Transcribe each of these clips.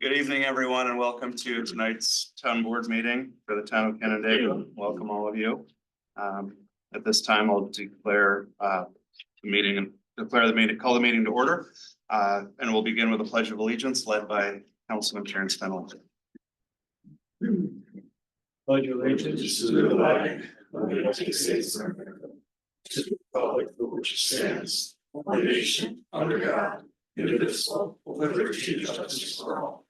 Good evening, everyone, and welcome to tonight's town board meeting for the town of Canandaigua. Welcome, all of you. At this time, I'll declare the meeting call the meeting to order. And we'll begin with a pledge of allegiance led by Councilman Terrence Fennell. Pledge allegiance to the flag of the United States of America, to the republic for which it stands, one nation, under God, indivisible, with liberty and justice for all.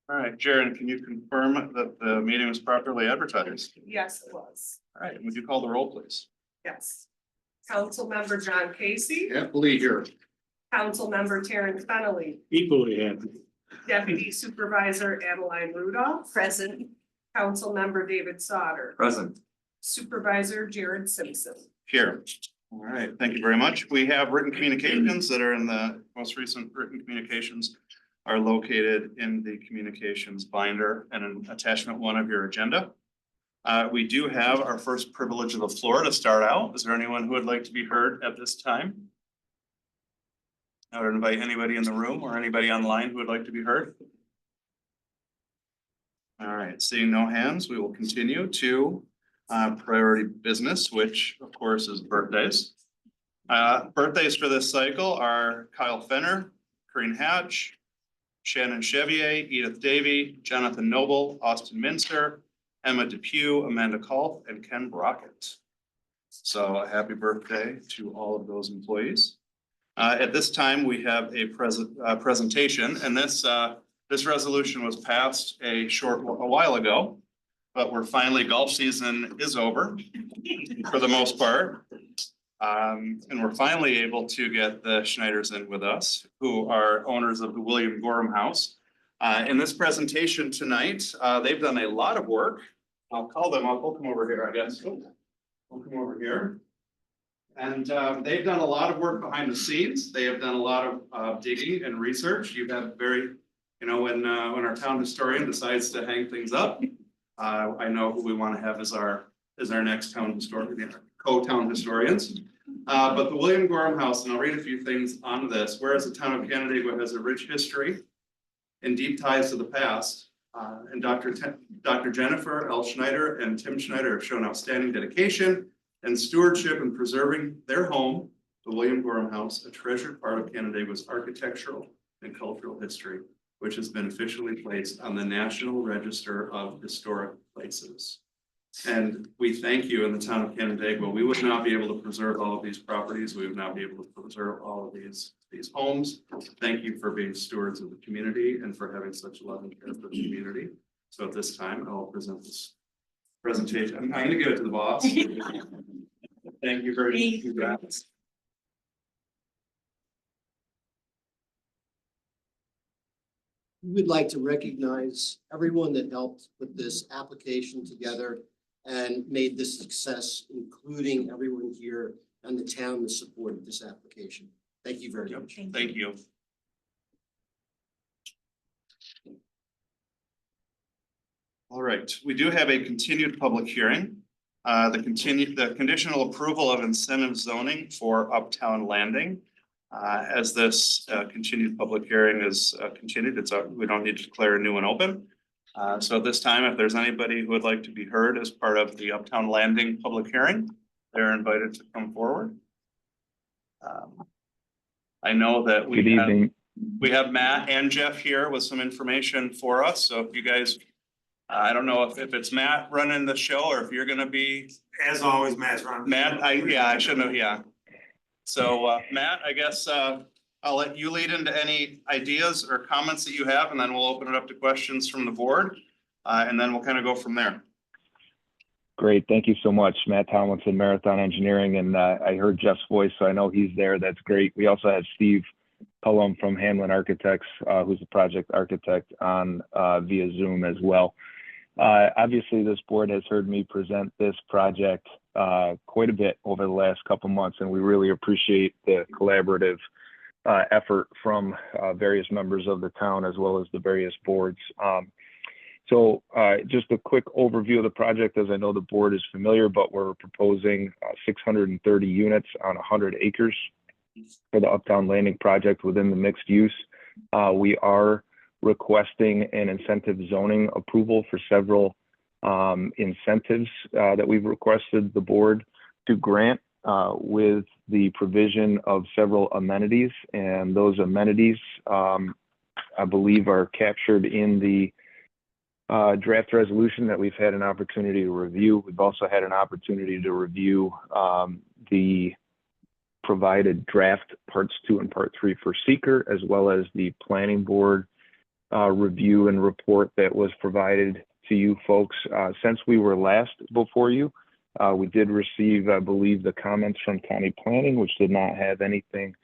All right, Jared, can you confirm that the meeting was properly advertised? Yes, it was. All right, would you call the roll, please? Yes. Councilmember John Casey. Happily here. Councilmember Terrence Fennelly. Equally happy. Deputy Supervisor Adeline Rudolph. Present. Councilmember David Sauter. Present. Supervisor Jared Simpson. Here. All right, thank you very much. We have written communications that are in the most recent written communications are located in the communications binder and an attachment 1 of your agenda. We do have our first privilege of the floor to start out. Is there anyone who would like to be heard at this time? I would invite anybody in the room or anybody online who would like to be heard. All right, seeing no hands, we will continue to priority business, which of course is birthdays. Birthdays for this cycle are Kyle Fenner, Corinne Hatch, Shannon Chevier, Edith Davey, Jonathan Noble, Austin Minster, Emma Depew, Amanda Kolf, and Ken Brockett. So a happy birthday to all of those employees. At this time, we have a presentation, and this resolution was passed a while ago. But we're finally, golf season is over for the most part. And we're finally able to get the Schneiders in with us, who are owners of the William Gorham House. In this presentation tonight, they've done a lot of work. I'll come over here, I guess. We'll come over here. And they've done a lot of work behind the scenes. They have done a lot of digging and research. You've had when our town historian decides to hang things up, I know who we want to have as our next town historian, co-town historians. But the William Gorham House, and I'll read a few things on this. Whereas the town of Canandaigua has a rich history and deep ties to the past, and Dr. Jennifer L. Schneider and Tim Schneider have shown outstanding dedication and stewardship in preserving their home, the William Gorham House, a treasured part of Canandaigua's architectural and cultural history, which has been officially placed on the National Register of Historic Places. And we thank you in the town of Canandaigua. We would not be able to preserve all of these properties. We would not be able to preserve all of these homes. Thank you for being stewards of the community and for having such love and care for the community. So at this time, I'll present this presentation. I'm going to give it to the boss. Thank you very much. We would like to recognize everyone that helped put this application together and made this success, including everyone here and the town that supported this application. Thank you very much. Thank you. All right, we do have a continued public hearing. The conditional approval of incentive zoning for Uptown Landing. As this continued public hearing is continued, we don't need to declare a new one open. So at this time, if there's anybody who would like to be heard as part of the Uptown Landing public hearing, they're invited to come forward. I know that we have Matt and Jeff here with some information for us. So if you guys, I don't know if it's Matt running the show or if you're going to be. As always, Matt's running. Matt, I should know, yeah. So Matt, I guess I'll let you lead into any ideas or comments that you have, and then we'll open it up to questions from the board, and then we'll kind of go from there. Great. Thank you so much, Matt Tomlinson, Marathon Engineering. And I heard Jeff's voice, so I know he's there. That's great. We also have Steve Cullum from Hanlon Architects, who's the project architect on via Zoom as well. Obviously, this board has heard me present this project quite a bit over the last couple months, and we really appreciate the collaborative effort from various members of the town as well as the various boards. So just a quick overview of the project, as I know the board is familiar, but we're proposing 630 units on 100 acres for the Uptown Landing project within the mixed use. We are requesting an incentive zoning approval for several incentives that we've requested the board to grant with the provision of several amenities. And those amenities, I believe, are captured in the draft resolution that we've had an opportunity to review. We've also had an opportunity to review the provided draft parts 2 and part 3 for seeker, as well as the planning board review and report that was provided to you folks. Since we were last before you, we did receive, I believe, the comments from county planning, which did not have anything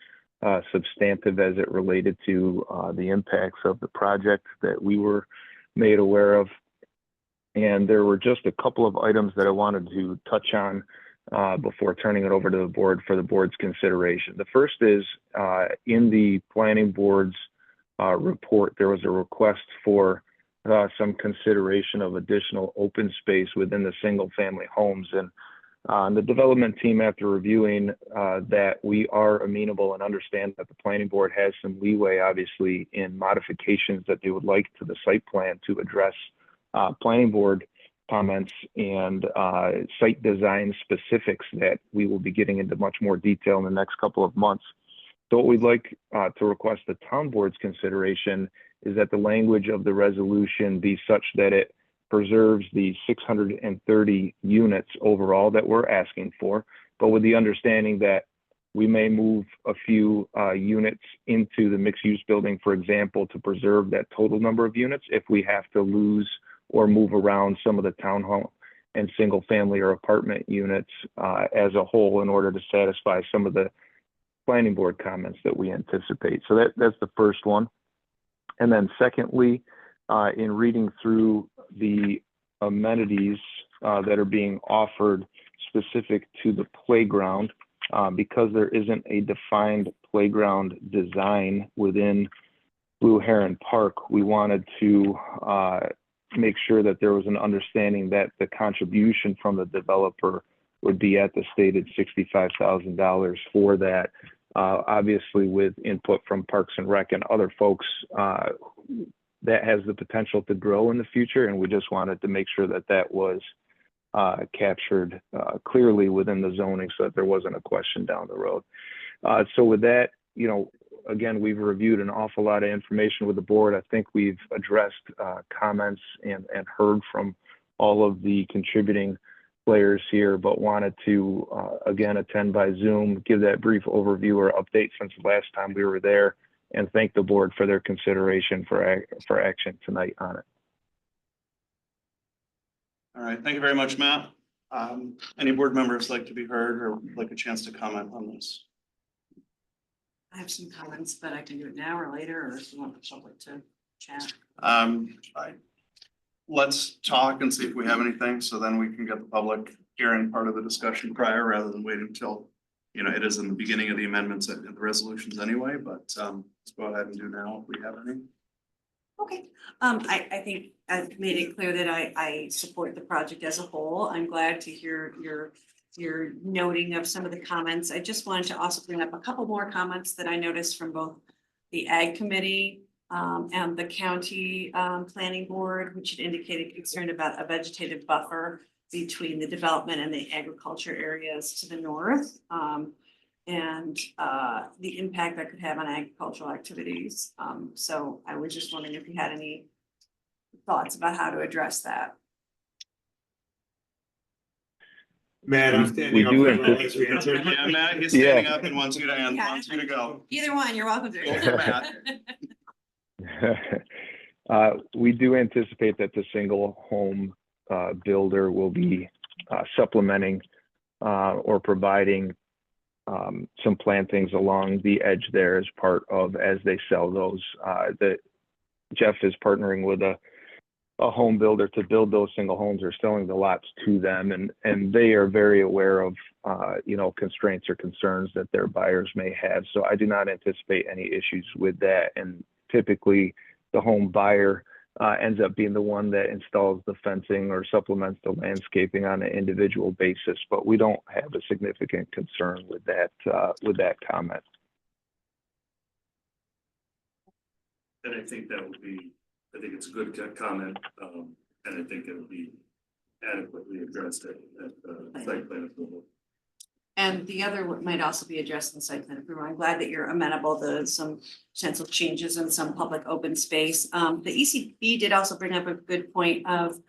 substantive as it related to the impacts of the project that we were made aware of. And there were just a couple of items that I wanted to touch on before turning it over to the board for the board's consideration. The first is in the planning board's report, there was a request for some consideration of additional open space within the single family homes. And the development team, after reviewing that, we are amenable and understand that the planning board has some leeway, obviously, in modifications that they would like to the site plan to address planning board comments and site design specifics that we will be getting into much more detail in the next couple of months. So what we'd like to request the town board's consideration is that the language of the resolution be such that it preserves the 630 units overall that we're asking for, but with the understanding that we may move a few units into the mixed use building, for example, to preserve that total number of units if we have to lose or move around some of the townhome and single family or apartment units as a whole in order to satisfy some of the planning board comments that we anticipate. So that's the first one. And then secondly, in reading through the amenities that are being offered specific to the playground, because there isn't a defined playground design within Blue Heron Park, we wanted to make sure that there was an understanding that the contribution from the developer would be at the stated $65,000 for that. Obviously, with input from Parks and Rec and other folks, that has the potential to grow in the future, and we just wanted to make sure that that was captured clearly within the zoning so that there wasn't a question down the road. So with that, you know, again, we've reviewed an awful lot of information with the board. I think we've addressed comments and heard from all of the contributing players here, but wanted to, again, attend by Zoom, give that brief overview or update since the last time we were there, and thank the board for their consideration for action tonight on it. All right, thank you very much, Matt. Any board members like to be heard or like a chance to comment on this? I have some comments, but I can do it now or later, or if you want the public to chat. Let's talk and see if we have anything, so then we can get the public hearing part of the discussion prior, rather than wait until, you know, it is in the beginning of the amendments and the resolutions anyway, but let's go ahead and do now if we have any. Okay, I think I've made it clear that I support the project as a whole. I'm glad to hear your noting of some of the comments. I just wanted to also bring up a couple more comments that I noticed from both the Ag Committee and the County Planning Board, which had indicated concern about a vegetative buffer between the development and the agriculture areas to the north, and the impact that could have on agricultural activities. So I was just wondering if you had any thoughts about how to address that. Matt, I'm standing up. Yeah, Matt, he's standing up and wants you to go. Either one, you're welcome to. Go for Matt. We do anticipate that the single home builder will be supplementing or providing some plantings along the edge there as part of, as they sell those. That Jeff is partnering with a home builder to build those single homes or selling the lots to them, and they are very aware of you know, constraints or concerns that their buyers may have. So I do not anticipate any issues with that. And typically the home buyer ends up being the one that installs the fencing or supplements the landscaping on an individual basis, but we don't have a significant concern with that comment. And I think that would be, I think it's a good comment, and I think it would be adequately addressed at site plan approval. And the other might also be addressed in site plan approval. I'm glad that you're amenable to some potential changes in some public open space. The ECB did also bring up a good point of,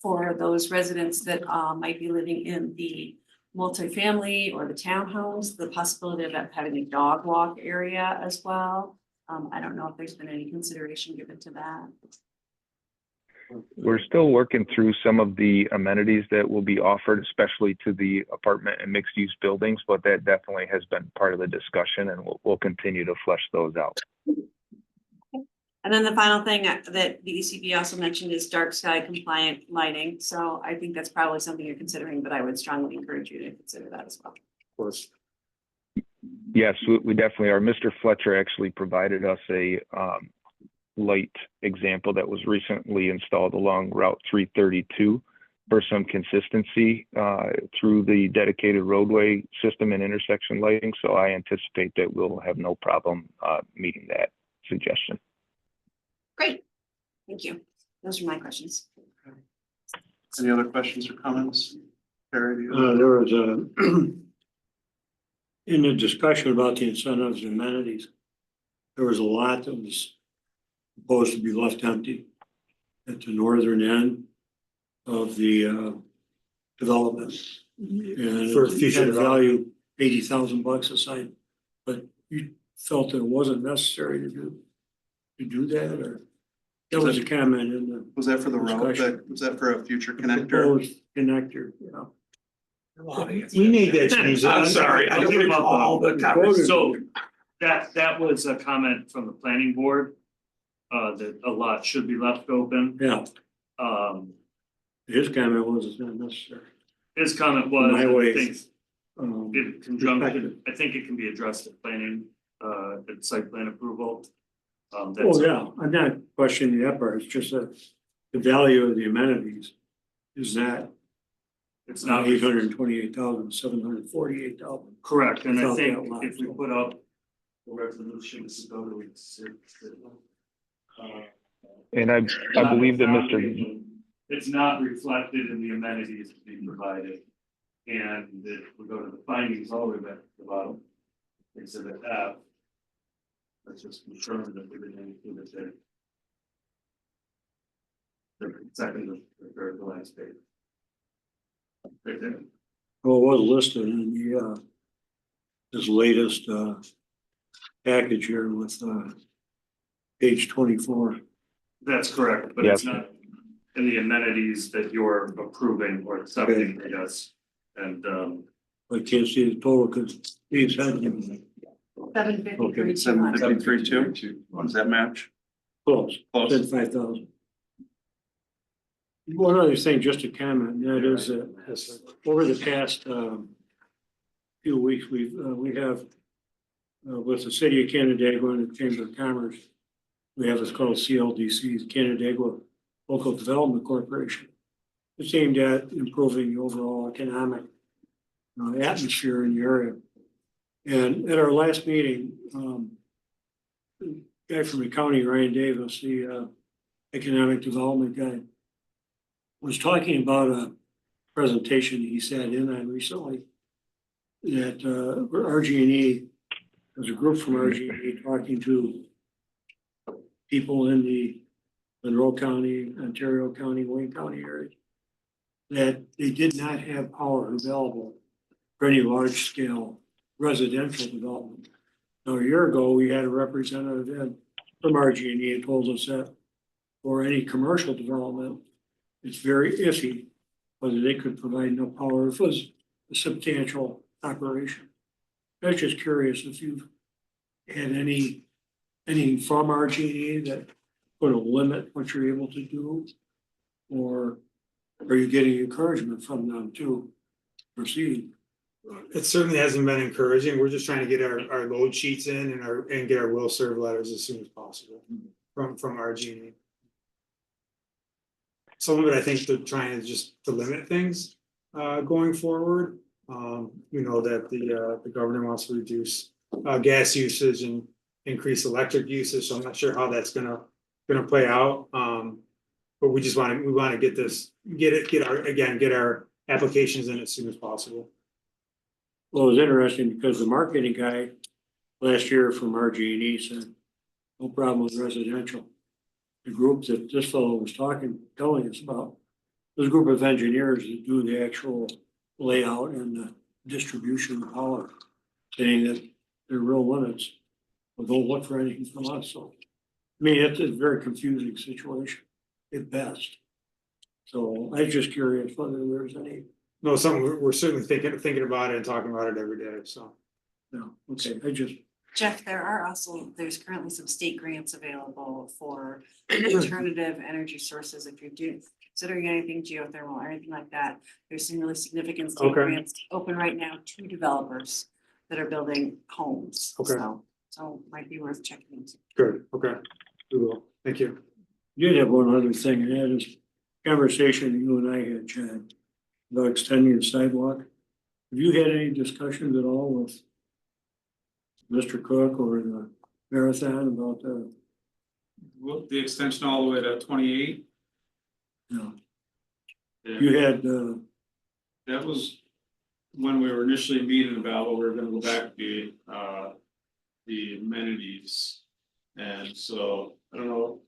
for those residents that might be living in the multifamily or the townhomes, the possibility of having a dog walk area as well. I don't know if there's been any consideration given to that. We're still working through some of the amenities that will be offered, especially to the apartment and mixed use buildings, but that definitely has been part of the discussion, and we'll continue to flesh those out. And then the final thing that the ECB also mentioned is dark sky compliant lighting. So I think that's probably something you're considering, but I would strongly encourage you to consider that as well. Of course. Yes, we definitely are. Mr. Fletcher actually provided us a light example that was recently installed along Route 332 for some consistency through the dedicated roadway system and intersection lighting. So I anticipate that we'll have no problem meeting that suggestion. Great. Thank you. Those are my questions. Any other questions or comments? Perry, do you- There was a, in the discussion about the incentives and amenities, there was a lot that was supposed to be left empty at the northern end of the development. And For it future had value $80,000 a site, but you felt that it wasn't necessary to do that, or there was a comment in the Was that for the road? Discussion. Was that for a future connector? proposed connector, yeah. We made that change. I'm sorry, I don't recall the conversation. So that was a comment from the planning board, that a lot should be left open. Yeah, his comment was it's not necessary. His comment was, My I way. think, Um, in conjunction, I think it can be addressed at planning, at site plan approval. Oh, That's, yeah, I'm not questioning that part, it's just that the value of the amenities is that it's not 828,748. correct, and I Felt think that lot, if we so. put up the resolution, this is go to And I believe that Mr. It's not reflected in the amenities being provided. And if we go to the findings all the way back to the bottom, exhibit F. Let's just confirm that we didn't include it there. The second, the third, the last page. Right there. Well, it was listed in the this latest package here with page 24. That's correct, but it's Yes. not in the amenities that you're approving or accepting, I guess. And I can't see the total because these had $753. 753.2. Does that match? close, Close. said 5,000. One other thing, just a comment, and that is that over the past few weeks, we have with the city of Canandaigua and the Chamber of Commerce, we have what's called CLDC, the Canandaigua Local Development Corporation. It's aimed at improving the overall economic atmosphere in the area. And at our last meeting, the guy from the county, Ryan Davis, the economic development guy, was talking about a presentation he sat in on recently that RG&E, there's a group from RG&E talking to people in the Monroe County, Ontario County, Wayne County area, that they did not have power available for any large scale residential development. Now, a year ago, we had a representative in from RG&E who told us that for any commercial development, it's very iffy whether they could provide enough power if it was a substantial operation. I was just curious if you've had anything from RG&E that put a limit what you're able to do? Or are you getting encouragement from them to proceed? It certainly hasn't been encouraging. We're just trying to get our load sheets in and get our will serve letters as soon as possible from RG&E. some of it, I think they're trying to just to limit things going forward. We know that the governor wants to reduce gas usage and increase electric usage, so I'm not sure how that's gonna play out. But we just want to get our applications in as soon as possible. Well, it was interesting because the marketing guy last year from RG&E said, no problem with residential. The group that this fellow was telling us about, this group of engineers that do the actual layout and the distribution of power, saying that there are real limits. Well, don't look for anything from us, so. I mean, it's a very confusing situation at best. So I was just curious whether there's any, No, something we're certainly thinking about it and talking about it every day, so. no, okay, Jeff, there's currently some state grants available for alternative energy sources. If you're considering anything geothermal or anything like that, there's some really significant state Okay. grants open right now to developers that are building homes. Okay. So might be worth checking into. Good, okay, we will, thank you. you did have one other thing, and that is conversation you and I had, Chad, about extending the sidewalk. Have you had any discussions at all with Mr. Cook or the Marathon about the, The extension all the way to 28. you know, you had, That was when we were initially meeting about what we were gonna go back to the amenities. And so, I don't know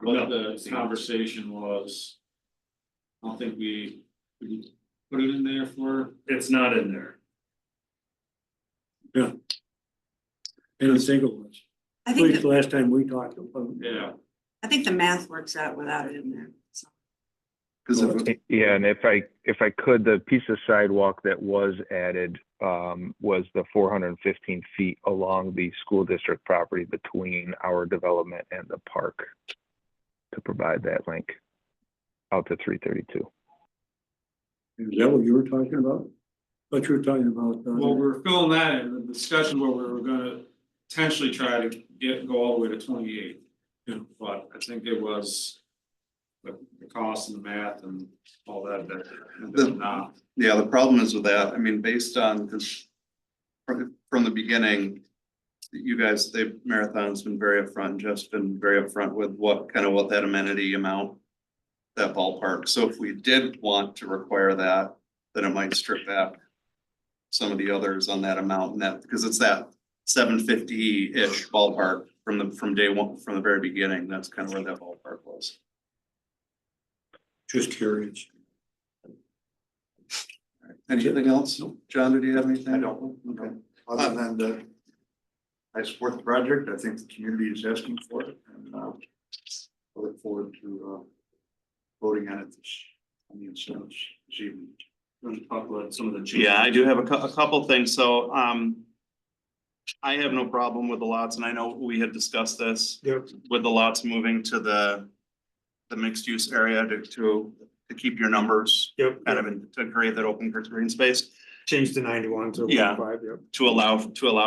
what the conversation was. I don't think we put it in there for. It's not in there. I don't think it was. I At think least the last time we talked about it. Yeah. I think the math works out without it in there. So. Cause if, Yeah, and if I could, the piece of sidewalk that was added was the 415 feet along the school district property between our development and the park to provide that link out to 332. Is that what you were talking about? What you were talking about? Well, we were filling that in the discussion where we were gonna potentially try to go all the way to 28. Yeah. But I think it was the cost and the math and all that not. yeah, the problem is with that, I mean, based on, cause from the beginning, you guys, Marathon's been very upfront, Jeff's been very upfront with what that amenity amount, that ballpark. So if we did want to require that, then it might strip back some of the others on that amount, and that, because it's that 750-ish ballpark from day one, from the very beginning. That's kind of where that ballpark was. Just curious. Anything else? John, did you have anything? I don't. Okay. Other than I support the project, I think the community is asking for it, and I look forward to voting on it on the incentives this evening. Talk about some of the changes. Yeah, I do have a couple things. So, I have no problem with the lots, and I know we had discussed this. Yep. With the lots moving to the mixed use area to keep your numbers Yep. kind of to create that open green space. Change the 91 to Yeah. 5, yep. To allow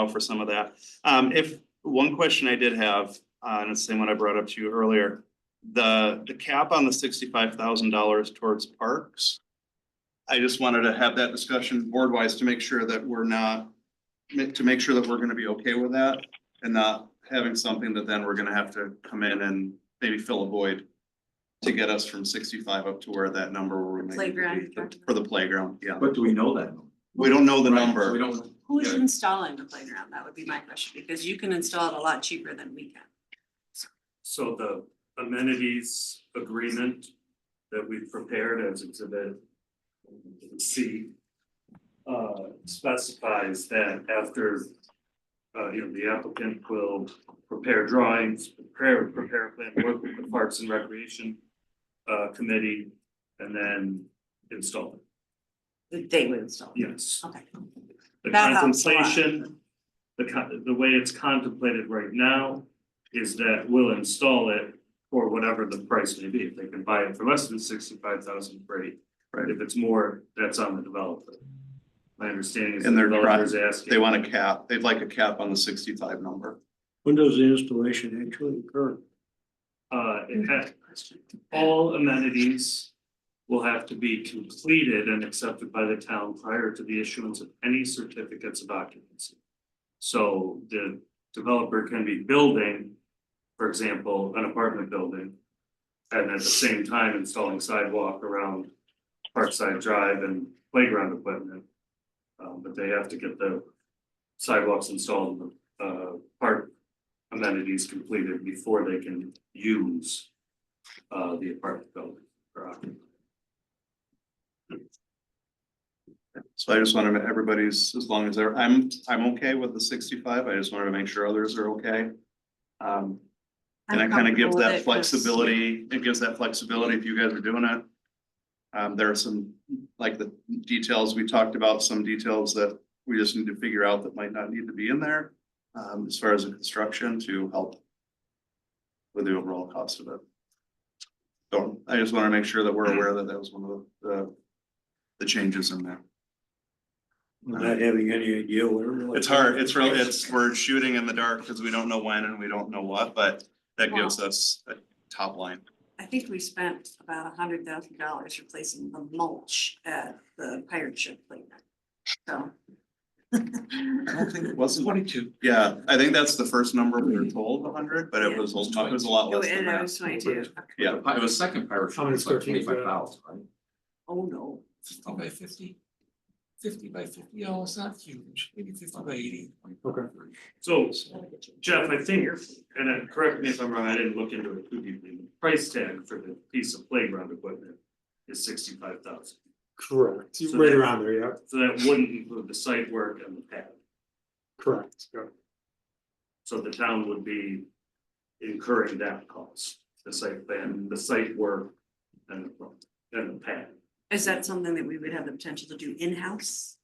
for some of that. If one question I did have, and it's the same one I brought up to you earlier, the cap on the $65,000 towards parks. I just wanted to have that discussion board wise to make sure that we're gonna be okay with that and not having something that then we're gonna have to come in and maybe fill a void to get us from 65 up to where that number we're gonna Playground. for the playground, yeah. But do we know that? We don't know the Right, number. We don't. Who's Yeah. installing the playground? That would be my question, because you can install it a lot cheaper than we can. So the amenities agreement that we've prepared as exhibit C specifies that after the applicant will prepare drawings, prepare a plan, work with the Parks and Recreation committee, and then install it. They would install. it. Yes. Okay. The That helps a lot. contemplation, the way it's contemplated right now is that we'll install it for whatever the price may be. If they can buy it for less than 65,000, great. Right. If it's more, that's on the developer. My understanding is the And they're developer's asking. They want a cap, they'd like a cap on the 65 number. When does the installation actually occur? it has, all amenities will have to be completed and accepted by the town prior to the issuance of any certificates of occupancy. So the developer can be building, for example, an apartment building, and at the same time installing sidewalk around Parkside Drive and playground equipment. But they have to get the sidewalks installed, park amenities completed before they can use the apartment building for occupancy. So I just wanted to, everybody's, as long as they're, I'm okay with the 65. I just wanted to make sure others are okay. And it kind of gives that flexibility, it gives that flexibility if you guys are doing it. There are some, like the details we talked about, some details that we just need to figure out that might not need to be in there. As far as the construction to help with the overall cost of it. So I just want to make sure that we're aware that that was one of the changes in there. Not having any idea where. It's hard, it's really, we're shooting in the dark because we don't know when and we don't know what, but that gives us a top line. I think we spent about $100,000 replacing the mulch at the pirate ship playground. So. I don't think it was 22. Yeah, I think that's the first number we were told, 100, but it was a lot less than And I that. was 22. Yeah, It was second pirate How many ship, it's square like feet is that? 25,000, right? Oh, no. 50 by 50. 50 by 50, oh, it's not huge, maybe 50 by 80. Okay. So Jeff, I think, and correct me if I'm wrong, I didn't look into it too deeply, the price tag for the piece of playground equipment is 65,000. Correct, So right that- around there, yeah, So that wouldn't include the site work and the pad. correct, yeah. So the town would be incurring that cost, the site plan, the site work and the pad. Is that something that we would have the potential to do in-house?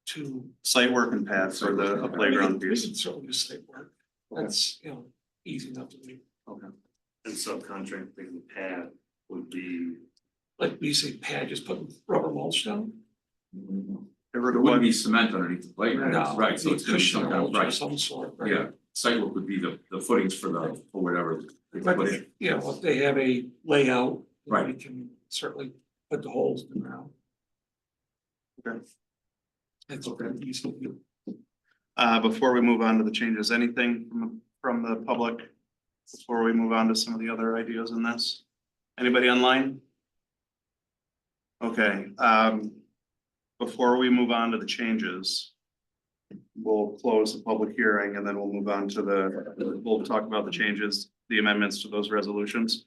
To. site work and pad for the a playground We piece. can certainly do site work, that's, you know, easy enough to do. Okay. And subcontracting the pad would be, Like we say pad, just put rubber mulch down. It wouldn't be cement underneath the playground, No, right, so it's gonna be cushion some kind of, mulch of right, some sort, right? yeah, sidewalk would be the footings for for whatever. they But, put in. you know, if they have a layout, Right. we can certainly put the holes in the ground. Okay. That's okay, easy to do. Before we move on to the changes, anything from the public? Before we move on to some of the other ideas in this? Anybody online? Okay, before we move on to the changes. We'll close the public hearing and then we'll move on to we'll talk about the changes, the amendments to those resolutions.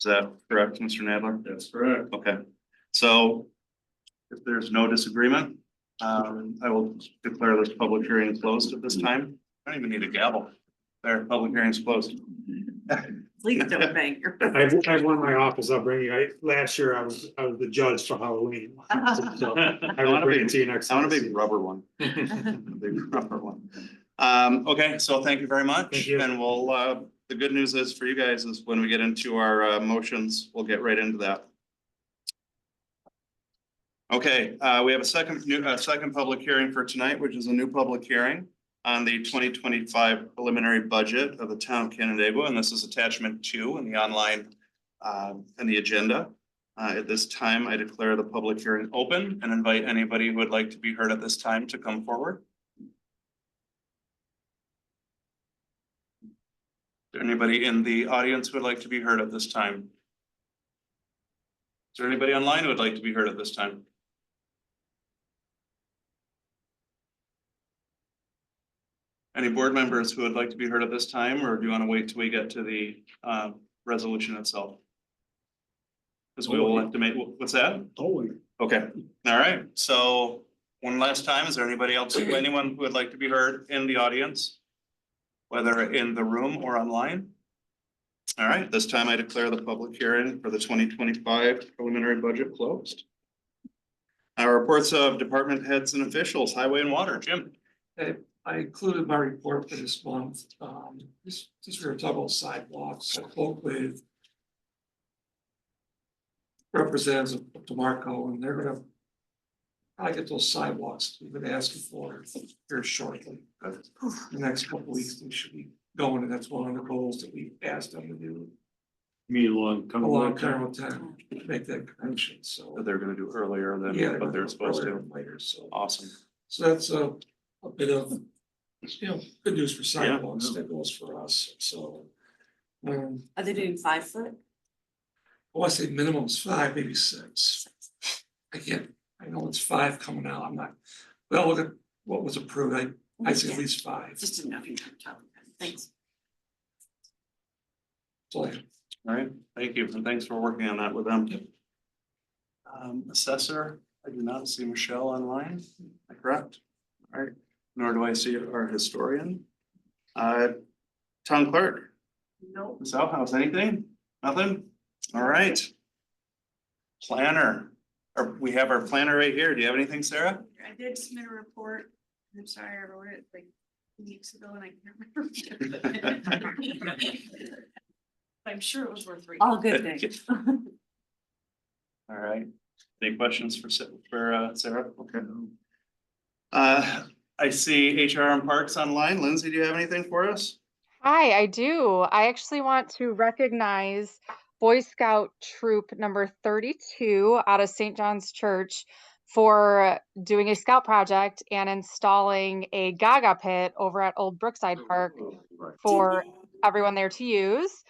Is that correct, Mr. Nadler? that's correct. Okay, so if there's no disagreement, I will declare this public hearing closed at this time. I don't even need a gavel. There, public hearing is closed. Please don't bang your. I have one in my office, I'll bring you, last year I was the judge for Halloween. So I will bring it to you next. I want a time. big rubber one. A big rubber one. Okay, so thank you very much. Thank you. And we'll, the good news is for you guys is when we get into our motions, we'll get right into that. Okay, we have a second public hearing for tonight, which is a new public hearing on the 2025 preliminary budget of the town of Canandaigua, and this is attachment 2 in the online in the agenda. At this time, I declare the public hearing open and invite anybody who would like to be heard at this time to come forward. Is there anybody in the audience who would like to be heard at this time? Is there anybody online who would like to be heard at this time? Any board members who would like to be heard at this time, or do you want to wait till we get to the resolution itself? Because we will have to make, what's that? Oh, Okay, all right, so one last time, is there anybody else, anyone who would like to be heard in the audience? Whether in the room or online? All right, this time I declare the public hearing for the 2025 preliminary budget closed. Our reports of department heads and officials, highway and water, Jim. I included my report for this month, this we were talking about sidewalks, I spoke with representatives of DeMarco, and they're gonna probably get those sidewalks we've been asking for here shortly. The next couple weeks, they should be going, and that's one of the goals that we asked them to do. Me along. Along Carrollton, make that connection, so. That they're gonna do earlier than Yeah, what they're supposed earlier to. and Later, so. Awesome. So that's a bit of, good news for sidewalks, that goes for us, so. Are they doing 5 foot? I say minimum's 5, maybe 6. I know it's 5 coming out, I'm not, well, look at what was approved, I say at least 5. Just didn't know if you were talking. Thanks. So, All right, thank you, and thanks for working on that with them. Assessor, I do not see Michelle online, am I correct? All right, nor do I see our historian. Town clerk, Nope. Ms. Outhouse, anything? Nothing? All right. Planner, we have our planner right here. Do you have anything, Sarah? I did submit a report. I'm sorry, I wrote it like weeks ago and I can't remember. I'm sure it was worth reading. All good things. All right, any questions for Sarah? Okay. I see HR and Parks online. Lindsay, do you have anything for us? Hi, I do. I actually want to recognize Boy Scout Troop number 32 out of St. John's Church for doing a scout project and installing a Gaga pit over at Old Brookside Park for everyone there to use.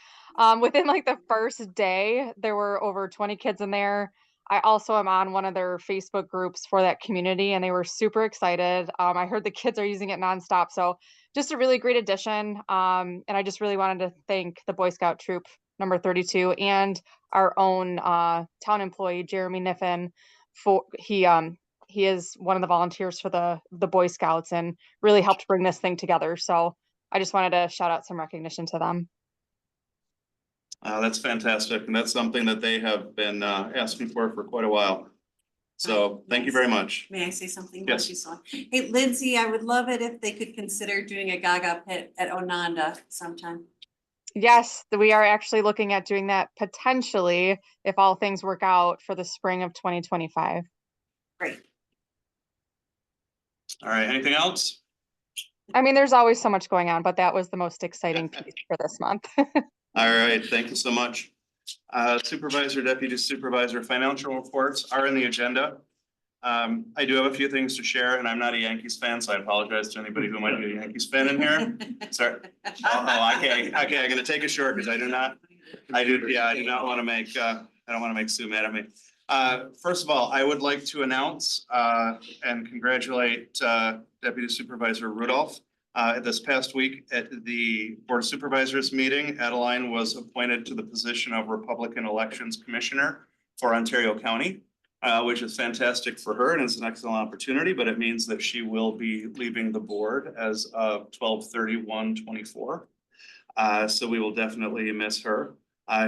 Within like the first day, there were over 20 kids in there. I also am on one of their Facebook groups for that community and they were super excited. I heard the kids are using it nonstop. So just a really great addition. And I just really wanted to thank the Boy Scout Troop number 32 and our own town employee, Jeremy Niffen, for he is one of the volunteers for the Boy Scouts and really helped bring this thing together. So I just wanted to shout out some recognition to them. That's fantastic. And that's something that they have been asking for quite a while. So thank you very much. May I say something? Yes. Hey, Lindsay, I would love it if they could consider doing a Gaga pit at Ononda sometime. Yes, we are actually looking at doing that potentially if all things work out for the spring of 2025. Great. All right, anything else? I mean, there's always so much going on, but that was the most exciting piece for this month. All right, thank you so much. Supervisor, deputy supervisor, financial reports are in the agenda. I do have a few things to share and I'm not a Yankees fan, so I apologize to anybody who might be a Yankees fan in here. Sorry. Okay, I'm gonna take it short because I do not want to make, I don't want to make Sue mad at me. First of all, I would like to announce and congratulate Deputy Supervisor Rudolph. This past week at the Board of Supervisors meeting, Adeline was appointed to the position of Republican Elections Commissioner for Ontario County, which is fantastic for her and it's an excellent opportunity, but it means that she will be leaving the board as of 12/31/24. So we will definitely miss her.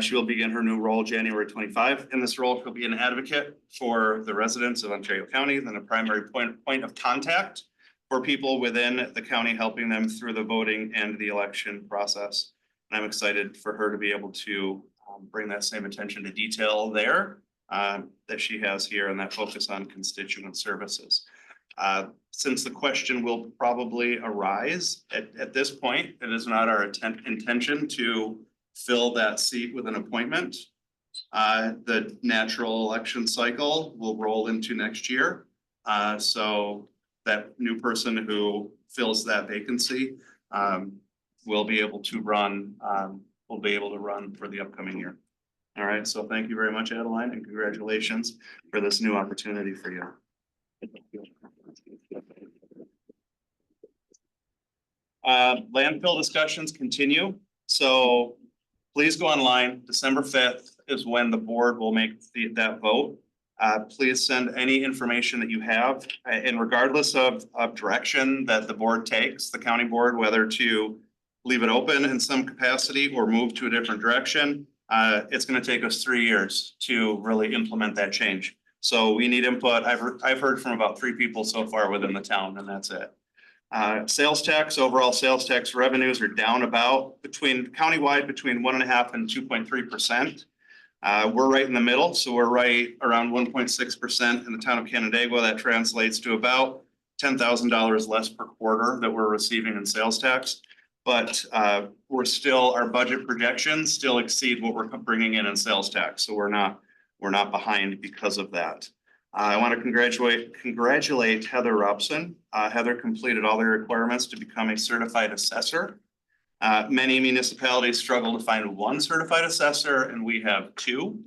She will begin her new role January 25. In this role, she'll be an advocate for the residents of Ontario County and a primary point of contact for people within the county, helping them through the voting and the election process. And I'm excited for her to be able to bring that same attention to detail there that she has here and that focus on constituent services. Since the question will probably arise at this point, it is not our intention to fill that seat with an appointment. The natural election cycle will roll into next year. So that new person who fills that vacancy will be able to run for the upcoming year. All right, so thank you very much, Adeline, and congratulations for this new opportunity for you. Landfill discussions continue, so please go online. December 5th is when the board will make that vote. Please send any information that you have, and regardless of direction that the board takes, the county board, whether to leave it open in some capacity or move to a different direction, it's going to take us 3 years to really implement that change. So we need input. I've heard from about 3 people so far within the town, and that's it. Sales tax, overall sales tax revenues are down about countywide between 1.5% and 2.3%. We're right in the middle, so we're right around 1.6% in the town of Canandaigua. That translates to about $10,000 less per quarter that we're receiving in sales tax. But we're still, our budget projections still exceed what we're bringing in sales tax, so we're not behind because of that. I want to congratulate Heather Robson. Heather completed all the requirements to become a certified assessor. Many municipalities struggle to find one certified assessor, and we have two.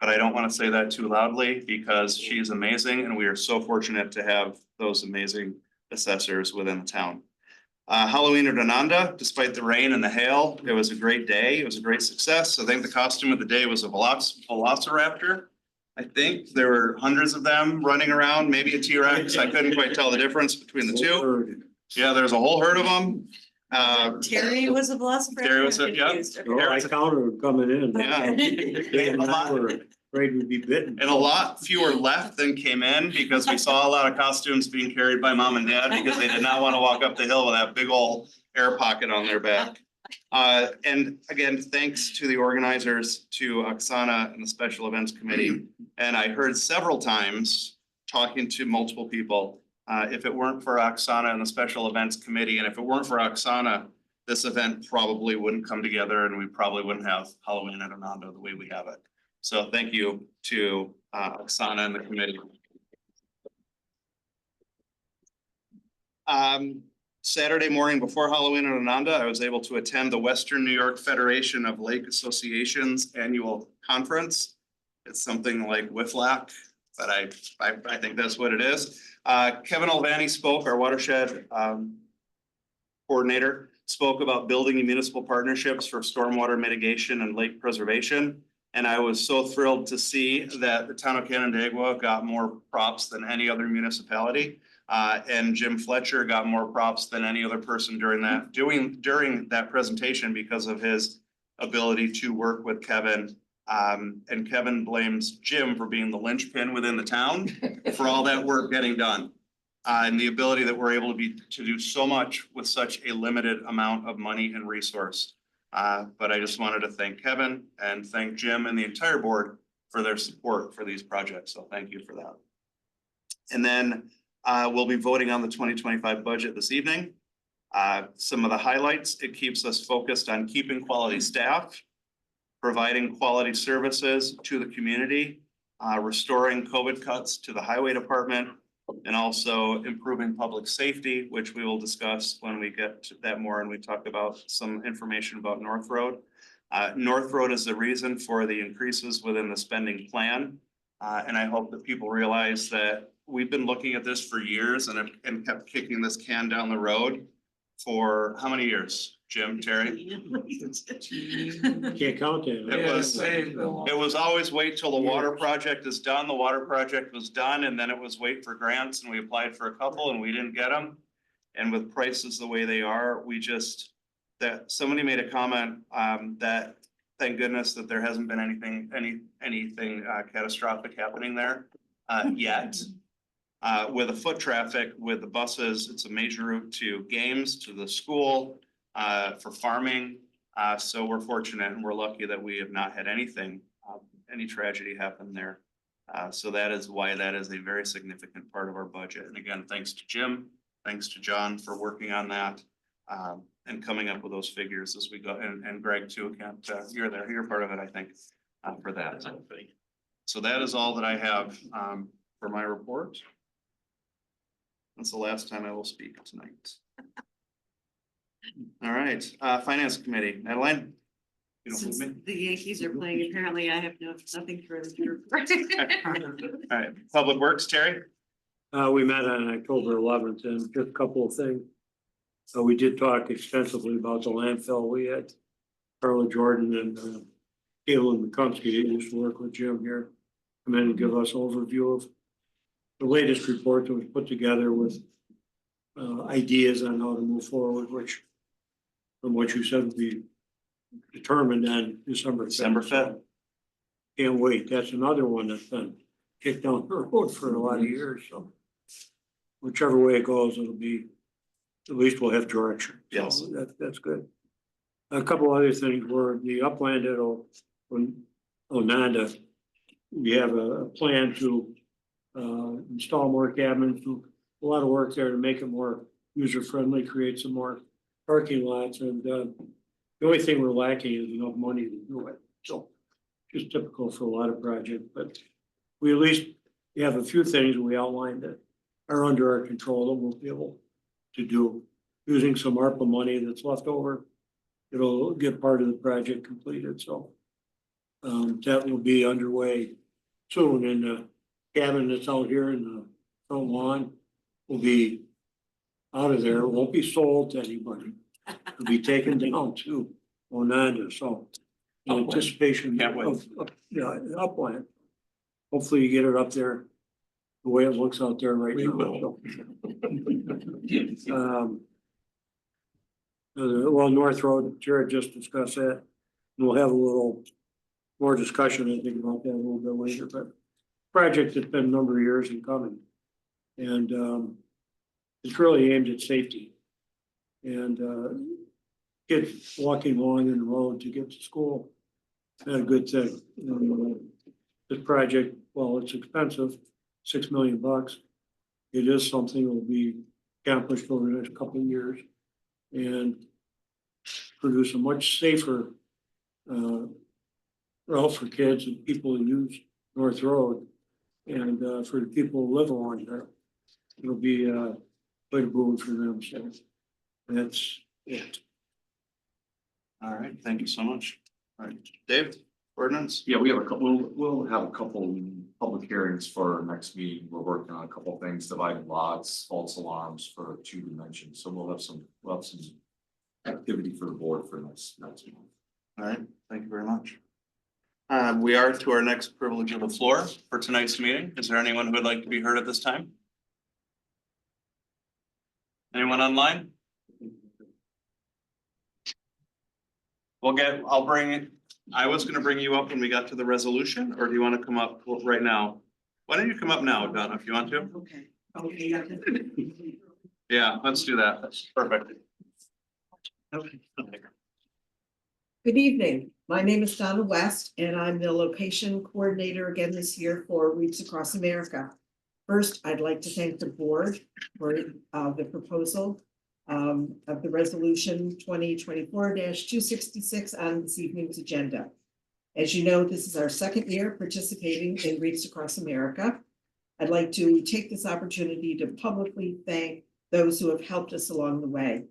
But I don't want to say that too loudly because she's amazing and we are so fortunate to have those amazing assessors within the town. Halloween at Ananda, despite the rain and the hail, it was a great day. It was a great success. I think the costume of the day was a Velociraptor. I think there were hundreds of them running around, maybe a T-Rex. I couldn't quite tell the difference between the two. Yeah, there's a whole herd of them. Terry was a velociraptor. Terry was a- yeah. Oh, I counted them coming in. Yeah. They were afraid we'd be bitten. And a lot fewer left than came in because we saw a lot of costumes being carried by mom and dad because they did not want to walk up the hill with that big old air pocket on their back. And again, thanks to the organizers, to Oksana and the Special Events Committee. And I heard several times talking to multiple people, if it weren't for Oksana and the Special Events Committee, and if it weren't for Oksana, this event probably wouldn't come together and we probably wouldn't have Halloween at Ananda the way we have it. So thank you to Oksana and the committee. Saturday morning before Halloween at Ananda, I was able to attend the Western New York Federation of Lake Associations Annual Conference. It's something like WIFLAC, but I think that's what it is. Kevin Olvani spoke, our watershed coordinator, spoke about building municipal partnerships for stormwater mitigation and lake preservation. And I was so thrilled to see that the town of Canandaigua got more props than any other municipality. And Jim Fletcher got more props than any other person during that presentation because of his ability to work with Kevin. And Kevin blames Jim for being the linchpin within the town for all that work getting done. And the ability that we're able to do so much with such a limited amount of money and resource. But I just wanted to thank Kevin and thank Jim and the entire board for their support for these projects. So thank you for that. And then we'll be voting on the 2025 budget this evening. Some of the highlights, it keeps us focused on keeping quality staff, providing quality services to the community, restoring COVID cuts to the highway department, and also improving public safety, which we will discuss when we get to that more and we talk about some information about North Road. North Road is the reason for the increases within the spending plan. And I hope that people realize that we've been looking at this for years and kept kicking this can down the road for how many years? Jim, Terry? Can't count it. It was always wait till the water project is done. The water project was done and then it was wait for grants and we applied for a couple and we didn't get them. And with prices the way they are, that somebody made a comment that thank goodness that there hasn't been anything catastrophic happening there yet. With the foot traffic, with the buses, it's a major route to games, to the school, for farming. So we're fortunate and we're lucky that we have not had any tragedy happen there. So that is why that is a very significant part of our budget. And again, thanks to Jim, thanks to John for working on that and coming up with those figures as we go. And Greg too, you're part of it, I think, for that. So that is all that I have for my report. That's the last time I will speak tonight. All right, Finance Committee, Madeline? You don't Since need me? the Yankees are playing, apparently I have nothing further to report. All right, Public Works, Terry? We met on October 11th and just a couple of things. So we did talk extensively about the landfill. We had Carla Jordan and Caitlin McCumsky, they used to work with Jim here, come in and give us an overview of the latest report that was put together with ideas on how to move forward, which from what you said would be determined on December 5th. Can't wait. That's another one that's been kicked down the road for a lot of years, so whichever way it goes, it'll be, at least we'll have direction. Yes. So that's good. A couple other things were the upland at Ananda. We have a plan to install more cabins, do a lot of work there to make it more user friendly, create some more parking lots and, the only thing we're lacking is enough money to do it. So just typical for a lot of projects, but we at least have a few things we outlined that are under our control that we'll be able to do. Using some ARPA money that's left over, it'll get part of the project completed, so. That will be underway soon, and the cabin that's out here in the front lawn will be out of there, it won't be sold to anybody. It'll be taken down to Onondaga, so. In anticipation Can't wait. yeah, upland. Hopefully you get it up there the way it looks out there right We now. will. so. Well, North Road, Jared just discussed that, and we'll have a little more discussion, I think, about that a little bit later, but project has been a number of years in coming. And it's really aimed at safety. And kids walking along in the road to get to school, not a good thing. This project, while it's expensive, $6 million, it is something that will be accomplished over the next couple of years and produce a much safer route for kids and people who use North Road. And for the people who live along there, it'll be quite a boon for them. So that's it. All right, thank you so much. All right, Dave, ordinance? Yeah, we have a couple, we'll have a couple public hearings for our next meeting. We're working on a couple things, dividing lots, false alarms for 2 dimensions. So we'll have some activity for the board for next month. All right, thank you very much. We are to our next privilege of the floor for tonight's meeting. Is there anyone who would like to be heard at this time? Anyone online? I was gonna bring you up when we got to the resolution, or do you want to come up right now? Why don't you come up now, Donna, if you want to? Okay. Okay. Yeah, let's do that. That's perfect. Good evening. My name is Donna West, and I'm the location coordinator again this year for Reach Across America. First, I'd like to thank the board for the proposal of the resolution 2024-266 on this evening's agenda. As you know, this is our second year participating in Reach Across America. I'd like to take this opportunity to publicly thank those who have helped us along the way.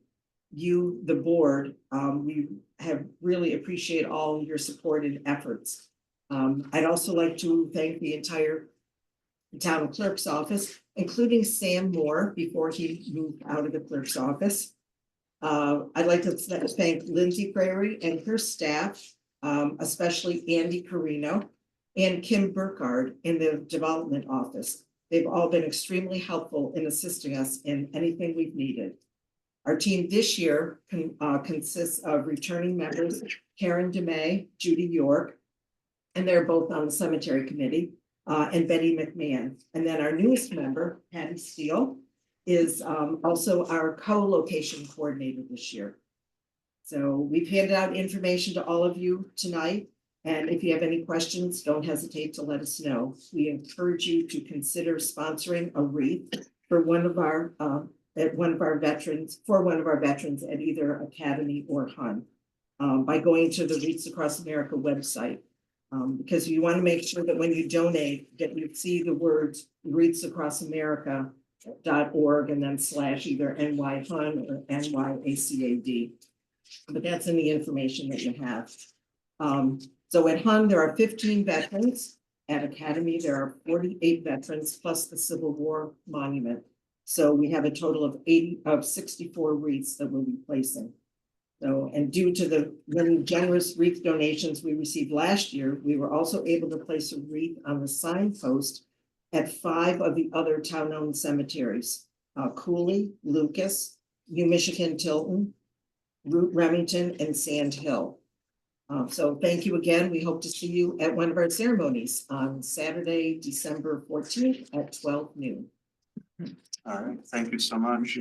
You, the board, we have really appreciate all your support and efforts. I'd also like to thank the entire town clerk's office, including Sam Moore before he moved out of the clerk's office. I'd like to thank Lindsay Prairie and her staff, especially Andy Carino and Kim Burkhardt in the development office. They've all been extremely helpful in assisting us in anything we've needed. Our team this year consists of returning members, Karen DeMay, Judy York, and they're both on the cemetery committee, and Betty McMahon. And then our newest member, Patty Steele, is also our co-location coordinator this year. So we've handed out information to all of you tonight. And if you have any questions, don't hesitate to let us know. We encourage you to consider sponsoring a wreath for one of our veterans at either Academy or HUN by going to the Wreaths Across America website. Because you want to make sure that when you donate, that you see the words wreathsacrossamerica.org and then / either NY-HUN or NYACAD. But that's in the information that you have. So at HUN, there are 15 veterans. At Academy, there are 48 veterans plus the Civil War monument. So we have a total of 64 wreaths that we'll be placing. So, and due to the really generous wreath donations we received last year, we were also able to place a wreath on the signpost at 5 of the other town-owned cemeteries: Cooley, Lucas, New Michigan, Tilton, Root Remington, and Sand Hill. So thank you again. We hope to see you at one of our ceremonies on Saturday, December 14th at 12 noon. All right, thank you so much.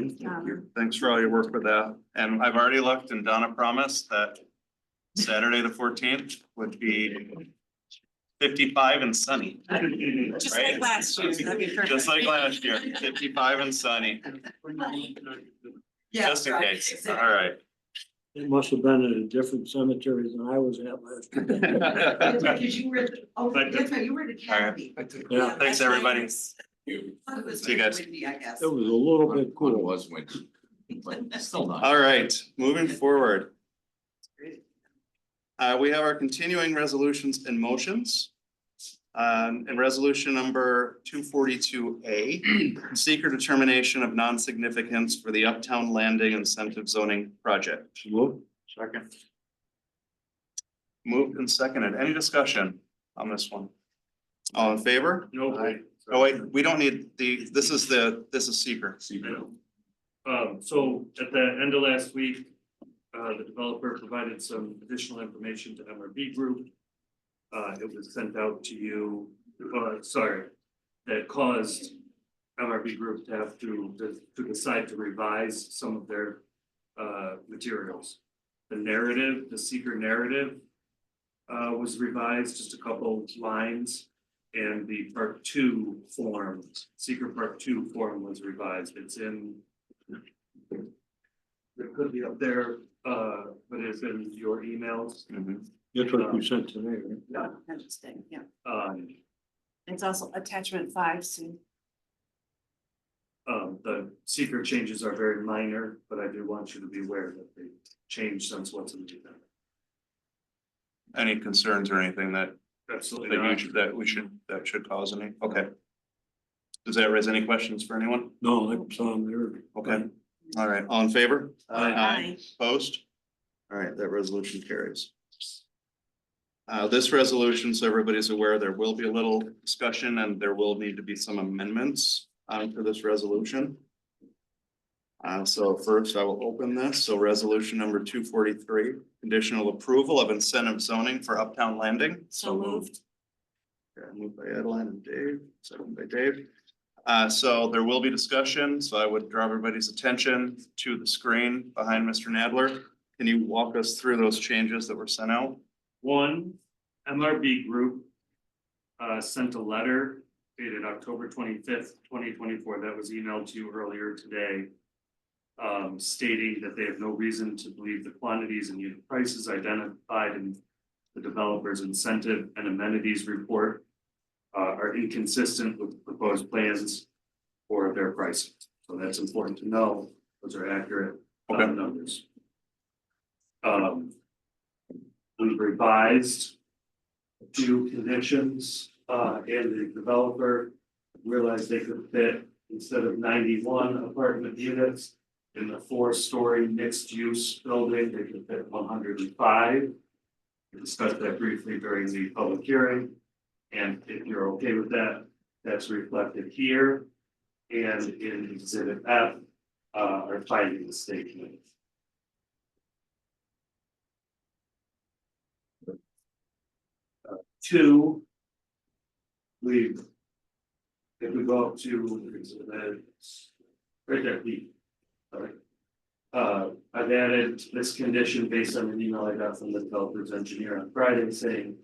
Thanks for all your work with that. And I've already looked, and Donna promised that Saturday, the 14th would be 55 and sunny. Just like last year. That'd be perfect. Just like last year, 55 and sunny. Yeah, Just in right, case, exactly. all right. It must have been at a different cemetery than I was at last. That's right, 'cause you were, But- that's right, you were the canopy. Yeah, Thanks, everybody. It was See you guys. windy, I guess. it was a little bit One cool. was windy. But still not. All right, moving forward. We have our continuing resolutions and motions. And resolution number 242A, seeker determination of non-significance for the Uptown Landing Incentive Zoning Project. Second. Moved and seconded. Any discussion on this one? All in favor? No, wait. Oh, wait, we don't need this is seeker. So at the end of last week, the developer provided some additional information to MRB Group. It was sent out to you, that caused MRB Group to have to decide to revise some of their materials. The narrative, the seeker narrative was revised, just a couple lines. And the part two form, seeker part two form was revised. It's in. It could be up there, but it's in your emails. That's what you sent today, right? No, interesting, yeah. Um, It's also attachment 5 soon. The seeker changes are very minor, but I do want you to be aware that they changed since what's in the agenda. Any concerns or anything that Absolutely that should cause any? Okay. Does that raise any questions for anyone? No, that was on there. Okay, all right, all in favor? Aye. Opposed? All right, that resolution carries. This resolution, so everybody's aware, there will be a little discussion and there will need to be some amendments to this resolution. So first I will open this. So resolution number 243, conditional approval of incentive zoning for Uptown Landing. So moved. Okay, moved by Adeline and Dave, second by Dave. So there will be discussion, so I would draw everybody's attention to the screen behind Mr. Nadler. Can you walk us through those changes that were sent out? One, MRB Group sent a letter dated October 25th, 2024, that was emailed to you earlier today. Stating that they have no reason to believe the quantities and unit prices identified in the developer's incentive and amenities report are inconsistent with proposed plans or their pricing. So that's important to know. Those are accurate numbers. We've revised two conditions, and the developer realized they could fit, instead of 91 apartment units in the 4-story mixed-use building, they could fit 105. We discussed that briefly during the public hearing, and if you're okay with that, that's reflected here and in Exhibit F, our finding the state committee. Two, if we go up to Exhibit, right there, B. Sorry. I've added this condition based on an email I got from the developer's engineer on Friday saying,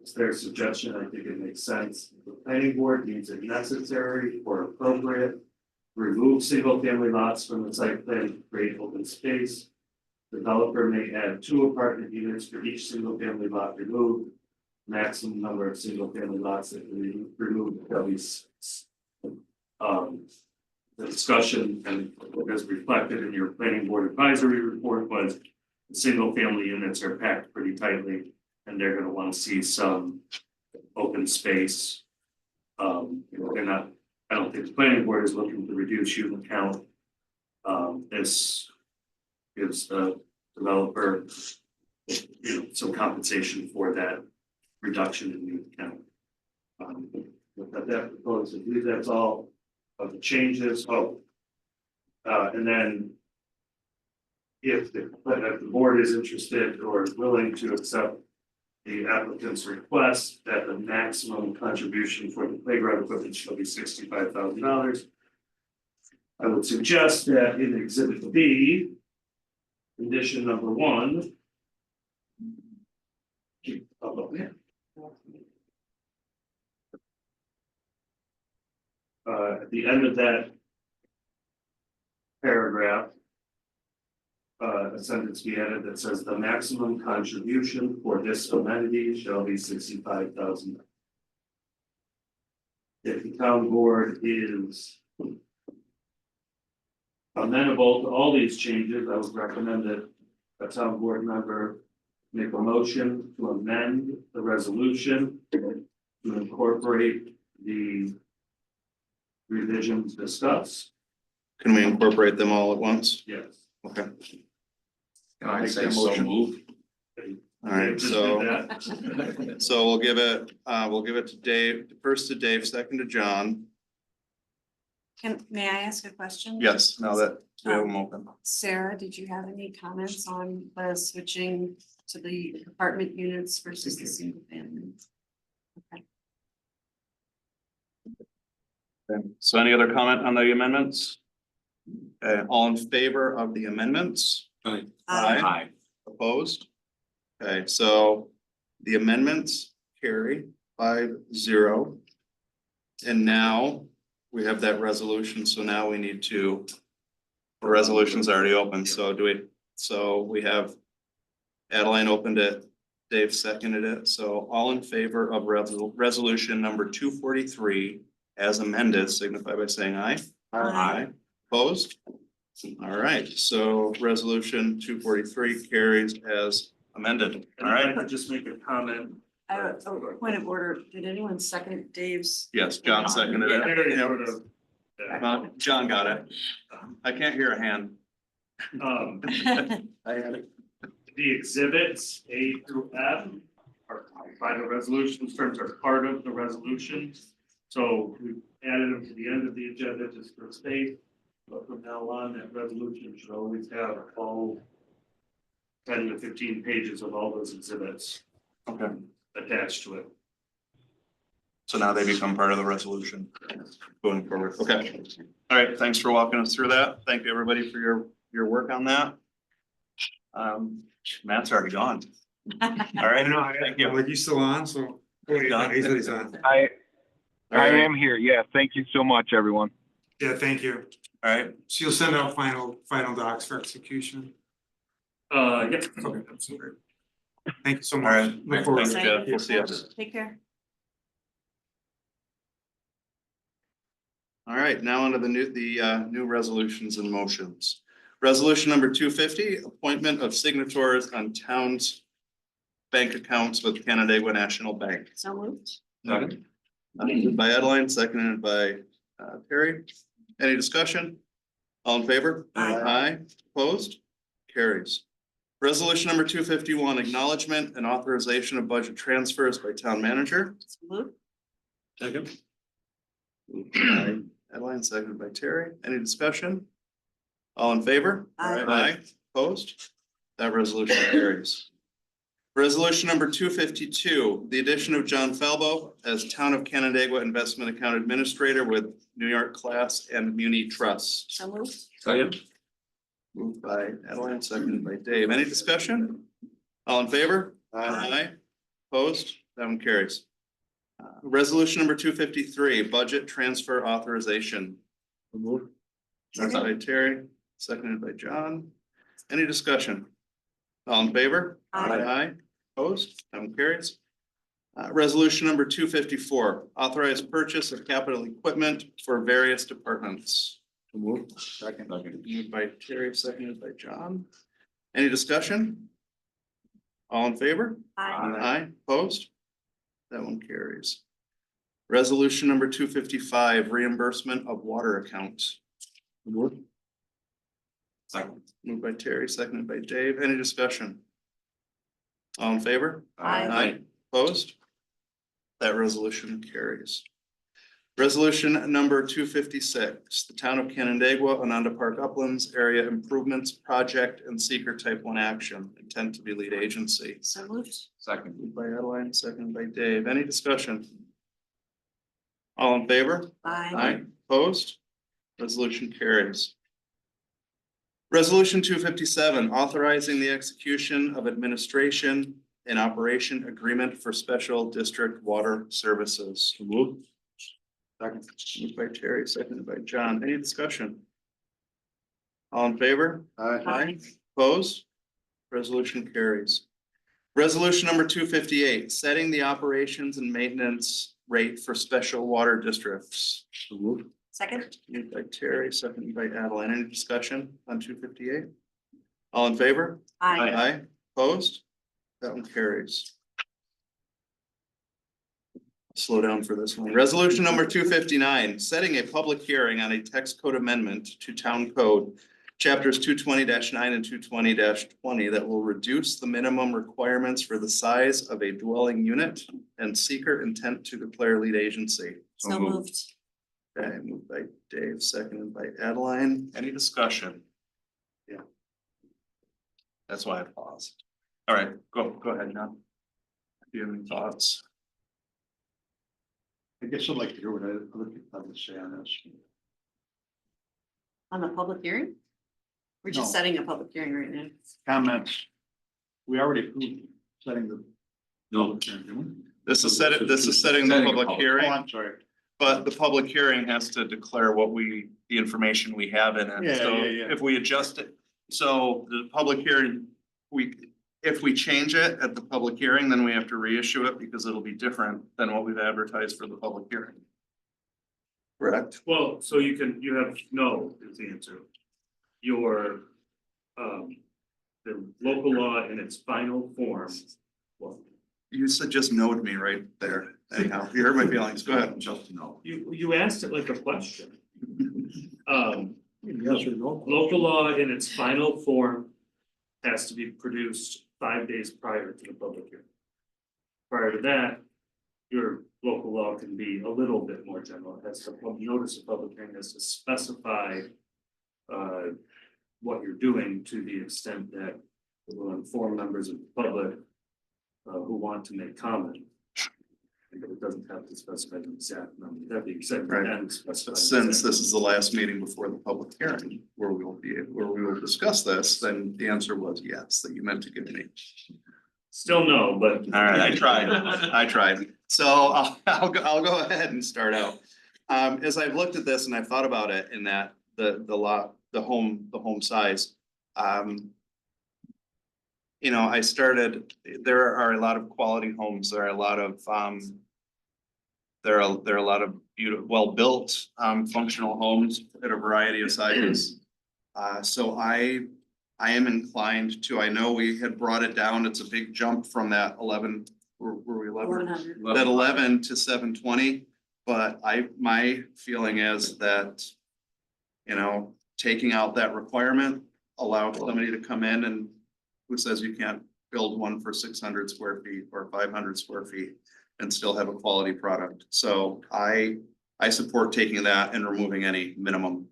it's their suggestion, I think it makes sense. The planning board deems it necessary or appropriate, remove single family lots from the site plan to create open space. Developer may add 2 apartment units for each single family lot removed. Maximum number of single family lots that can be removed shall be 6. The discussion and as reflected in your planning board advisory report was the single family units are packed pretty tightly and they're going to want to see some open space. They're not, I don't think the planning board is looking to reduce unit count. This gives the developer, some compensation for that reduction in unit count. But that proposed, I believe that's all of the changes. And then if the board is interested or willing to accept the applicant's request that the maximum contribution for the playground equipment shall be $65,000. I would suggest that in Exhibit B, condition number 1. At the end of that paragraph. A sentence be added that says the maximum contribution for this amenity shall be $65,000. If the town board is amenable to all these changes, I would recommend that a town board member make a motion to amend the resolution to incorporate the revisions discussed. Can we incorporate them all at once? Yes. Okay, Can I Make say that so motion. moved? all right, Just so. did that. So we'll give it to Dave, first to Dave, second to John. May I ask a question? Yes, now that we have them open. Sarah, did you have any comments on the switching to the apartment units versus the single family? Okay. Okay, so any other comment on the amendments? All in favor of the amendments? Aye. Opposed? Okay, so the amendments carry 5-0. And now we have that resolution, so now we need to, the resolution's already open, so we have Adeline opened it, Dave seconded it, so all in favor of resolution number 243 as amended, signify by saying aye. Aye. Opposed? All right, so resolution 243 carries as amended. And All if I right, could just make a comment. I have a point of order. Did anyone second Dave's? yes, John seconded I it. already sort of, John got it. I can't hear a hand. I had it. The exhibits A through F are by the resolutions, terms are part of the resolution. So we added them to the end of the agenda just for space. But from now on, that resolution should always have all 10 to 15 pages of all those exhibits Okay, attached to it. so now they become part of the resolution going forward. Okay. All right, thanks for walking us through that. Thank you, everybody, for your work on that. Matt's already gone. All right, thank you. Like, you still on, so. He's on. I All right, am here. Yeah, thank you so much, everyone. Yeah, thank you. all right, So you'll send out final docs for execution? Yeah. Okay, that's great. Thank you so all much. right. Look forward Thanks, to it. Jeff. We'll see you. Take care. All right, now onto the new resolutions and motions. Resolution number 250, appointment of signatories on towns' bank accounts with Canandaigua National Bank. So moved. Moved by Adeline, seconded by Terry. Any discussion? All in favor? Aye. Aye, opposed? Carries. Resolution number 251, acknowledgement and authorization of budget transfers by town manager. So moved. Second. Moved by Adeline, seconded by Terry. Any discussion? All in favor? Aye. Aye, opposed? That resolution carries. Resolution number 252, the addition of John Falbo as Town of Canandaigua Investment Account Administrator with New York Class and Muni Trust. So moved. Second. Moved by Adeline, seconded by Dave. Any discussion? All in favor? Aye. Opposed? That one carries. Resolution number 253, budget transfer authorization. Moved by Terry, seconded by John. Any discussion? All in favor? Aye. Opposed? That one carries. Resolution number 254, authorized purchase of capital equipment for various departments. Moved. Second. Moved by Terry, seconded by John. Any discussion? All in favor? Aye. Aye, opposed? That one carries. Resolution number 255, reimbursement of water accounts. Second. Moved by Terry, seconded by Dave. Any discussion? All in favor? Aye. Opposed? That resolution carries. Resolution number 256, the Town of Canandaigua, Ananda Park Uplands Area Improvements Project and Seeker Type 1 Action, intent to be lead agency. So moved. Second. Moved by Adeline, seconded by Dave. Any discussion? All in favor? Aye. Opposed? Resolution carries. Resolution 257, authorizing the execution of administration and operation agreement for special district water services. Moved. Second. Moved by Terry, seconded by John. Any discussion? All in favor? Aye. Opposed? Resolution carries. Resolution number 258, setting the operations and maintenance rate for special water districts. Second? Moved by Terry, seconded by Adeline. Any discussion on 258? All in favor? Aye. Opposed? That one carries. Slow down for this one. Resolution number 259, setting a public hearing on a text code amendment to town code chapters 220-9 and 220-20 that will reduce the minimum requirements for the size of a dwelling unit and seeker intent to declare lead agency. So moved. Okay, moved by Dave, seconded by Adeline. Any discussion? Yeah. That's why I paused. All right, go ahead now. Do you have any thoughts? I guess I'd like to hear what other people have to say on this. On the public hearing? We're just No. setting a public hearing right now. Comments? We already approved setting the. No. This is setting the public Oh, hearing, I'm sorry. but the public hearing has to declare the information we have in it. Yeah, So yeah, yeah. if we adjust it, so the public hearing, if we change it at the public hearing, then we have to reissue it because it'll be different than what we've advertised for the public hearing. Correct? Well, so you have no is the answer. Your, the local law in its final form. Well, You said just no to me right there. Anyhow, you hurt my feelings. Go ahead. Just no. you asked it like a question. Yes or no? Local law in its final form has to be produced 5 days prior to the public hearing. Prior to that, your local law can be a little bit more general. It has to, notice of public hearing has to specify what you're doing to the extent that it will inform members of the public who want to make comment. But it doesn't have to specify the exact number. That being said, Right. and specify. the Since exact this is the last meeting before the public hearing, where we will discuss this, then the answer was yes, that you meant to give me. Still no, but. All right, I tried. So I'll go ahead and start out. As I've looked at this and I've thought about it in that the home size. You know, there are a lot of quality homes, there are a lot of there are a lot of beautiful, well-built, functional homes at a variety of sizes. So I am inclined to, I know we had brought it down, it's a big jump from that 11, were we 11? 100. That 11 to 720, but my feeling is that, you know, taking out that requirement, allow somebody to come in and who says you can't build one for 600 square feet or 500 square feet and still have a quality product. So I support taking that and removing any minimum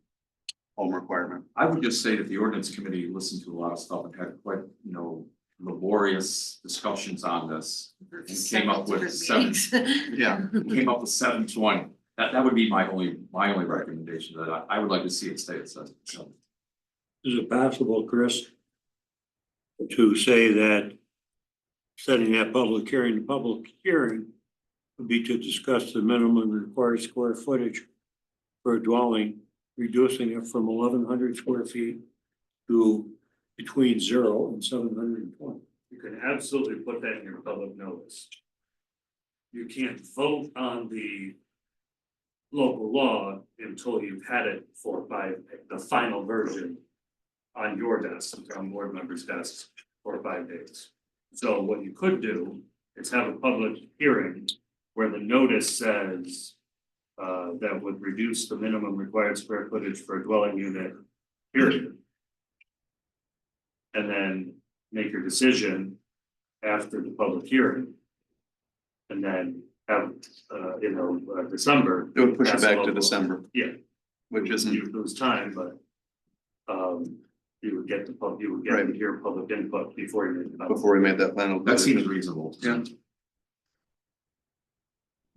home requirement. I would just say that the ordinance committee listened to a lot of stuff and had quite, laborious discussions on this. And came up with seven, Yeah. came up with 720. That would be my only recommendation, that I would like to see it stay at 7. Is it possible, Chris, to say that setting that public hearing, the public hearing would be to discuss the minimum required square footage for a dwelling, reducing it from 1,100 square feet to between 0 and 720? You can absolutely put that in your public notice. You can't vote on the local law until you've had it by the final version on your desk, on board members' desks for 5 days. So what you could do is have a public hearing where the notice says that would reduce the minimum required square footage for a dwelling unit, period. And then make your decision after the public hearing. And then have, December. It would push it pass a back to local- December, Yeah, which isn't, you lose time, but. You would get Right. to hear public input before you make. before we made that final. That seems reasonable. Yeah.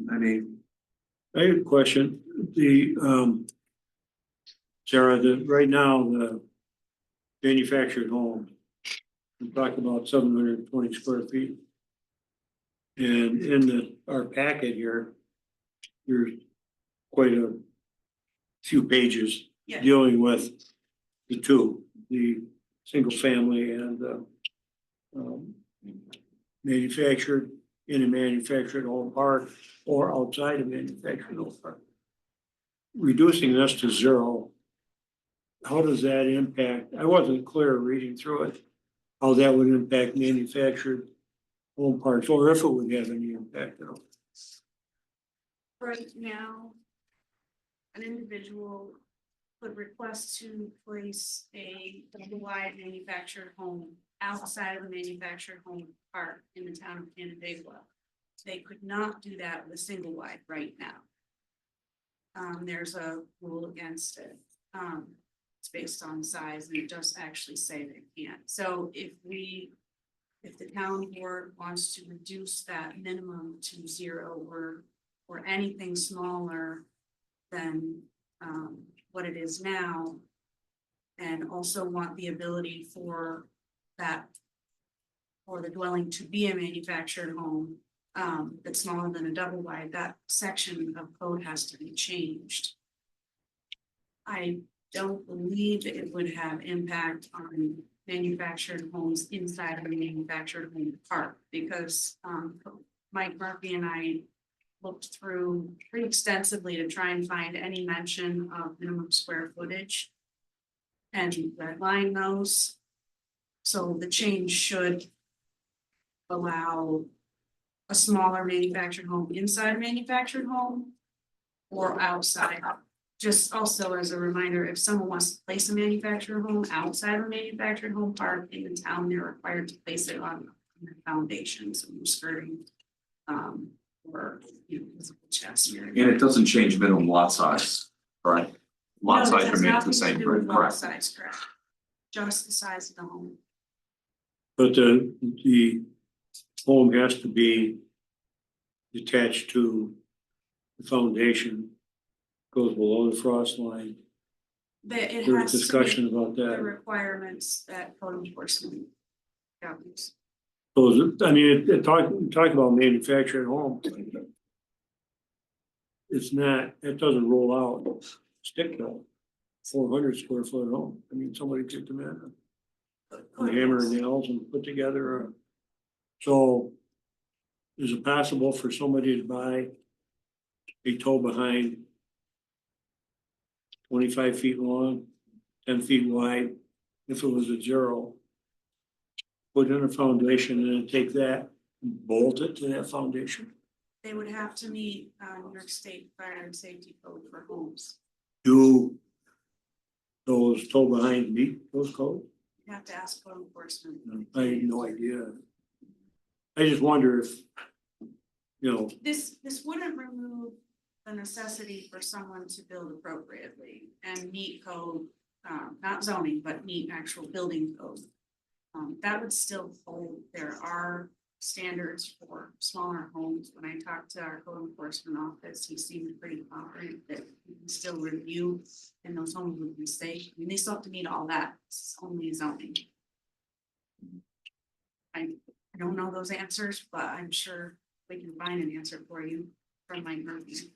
I have a question. Sarah, right now, the manufactured home, we talked about 720 square feet. And in our packet here, there's quite a few pages Yeah. dealing with the two, the single family and the manufactured, in a manufactured home park or outside a manufactured home park. Reducing this to 0, how does that impact? I wasn't clear reading through it, how that would impact manufactured home parks, or if it would have any impact at all. Right now, an individual could request to place a double-wide manufactured home outside of a manufactured home park in the town of Canandaigua. They could not do that with a single wide right now. There's a rule against it. It's based on size and it does actually say they can't. So if the town board wants to reduce that minimum to 0 or anything smaller than what it is now, and also want the ability for the dwelling to be a manufactured home that's smaller than a double wide, that section of code has to be changed. I don't believe it would have impact on manufactured homes inside of a manufactured home park, because Mike Murphy and I looked through pretty extensively to try and find any mention of minimum square footage and redline those. So the change should allow a smaller manufactured home inside a manufactured home or outside. Just also as a reminder, if someone wants to place a manufactured home outside of a manufactured home park in the town, they're required to place it on the foundation, so no skirting, or, you know, physical chassis. And it doesn't change minimum lot size, right? Lot size remains the same, correct? Size, correct. Just the size of the home. But the home has to be detached to the foundation, goes below the frost line. It There's has to discussion meet about the that. requirements that code enforcement governs. So, I mean, talk about manufactured home. It's not, it doesn't roll out stick built, 400 square foot home. I mean, somebody took them in and hammer and nails and put together so is it possible for somebody to buy a tow behind 25 feet long, 10 feet wide, if it was a 0, put in a foundation and then take that and bolt it to that foundation? They would have to meet New York State Fire and Safety Code for homes. Do those tow behind meet those codes? You have to ask code enforcement. I have no idea. I just wonder if, you know, This wouldn't remove the necessity for someone to build appropriately and meet code, not zoning, but meet actual building code. That would still hold. There are standards for smaller homes. When I talked to our code enforcement office, he seemed pretty confident that we can still review and those homes would be safe. I mean, they still have to meet all that. It's only zoning. I don't know those answers, but I'm sure we can find an answer for you from Mike Murphy.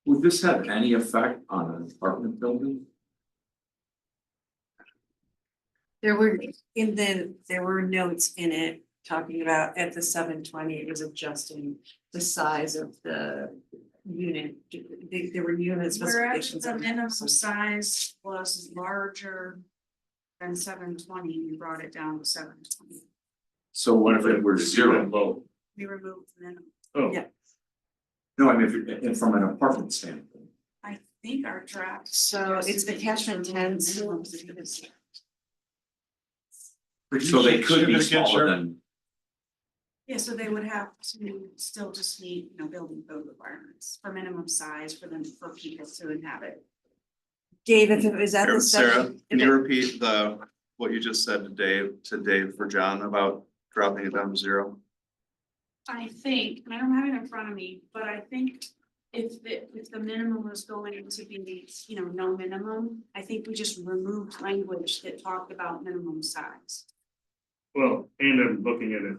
Would this have any effect on an apartment building? There were notes in it talking about at the 720, it was adjusting the size of the unit. There were unit specifications. Whereas the minimum size was larger than 720, we brought it down to 720. So what if it were 0? We removed the minimum. Oh. Yeah, No, I mean, if from an apartment standpoint. I think our draft. So it's the catchment 10. So they could be smaller than. Yeah, so they would have to still just meet, you know, building code requirements for minimum size for them, for people to inhabit. Dave, if it was at the Sarah, can you repeat what you just said to Dave for John about dropping it down to 0? I think, and I don't have it in front of me, but I think if the minimum was going to be, you know, no minimum, I think we just removed language that talked about minimum size. Well, and I'm looking at it.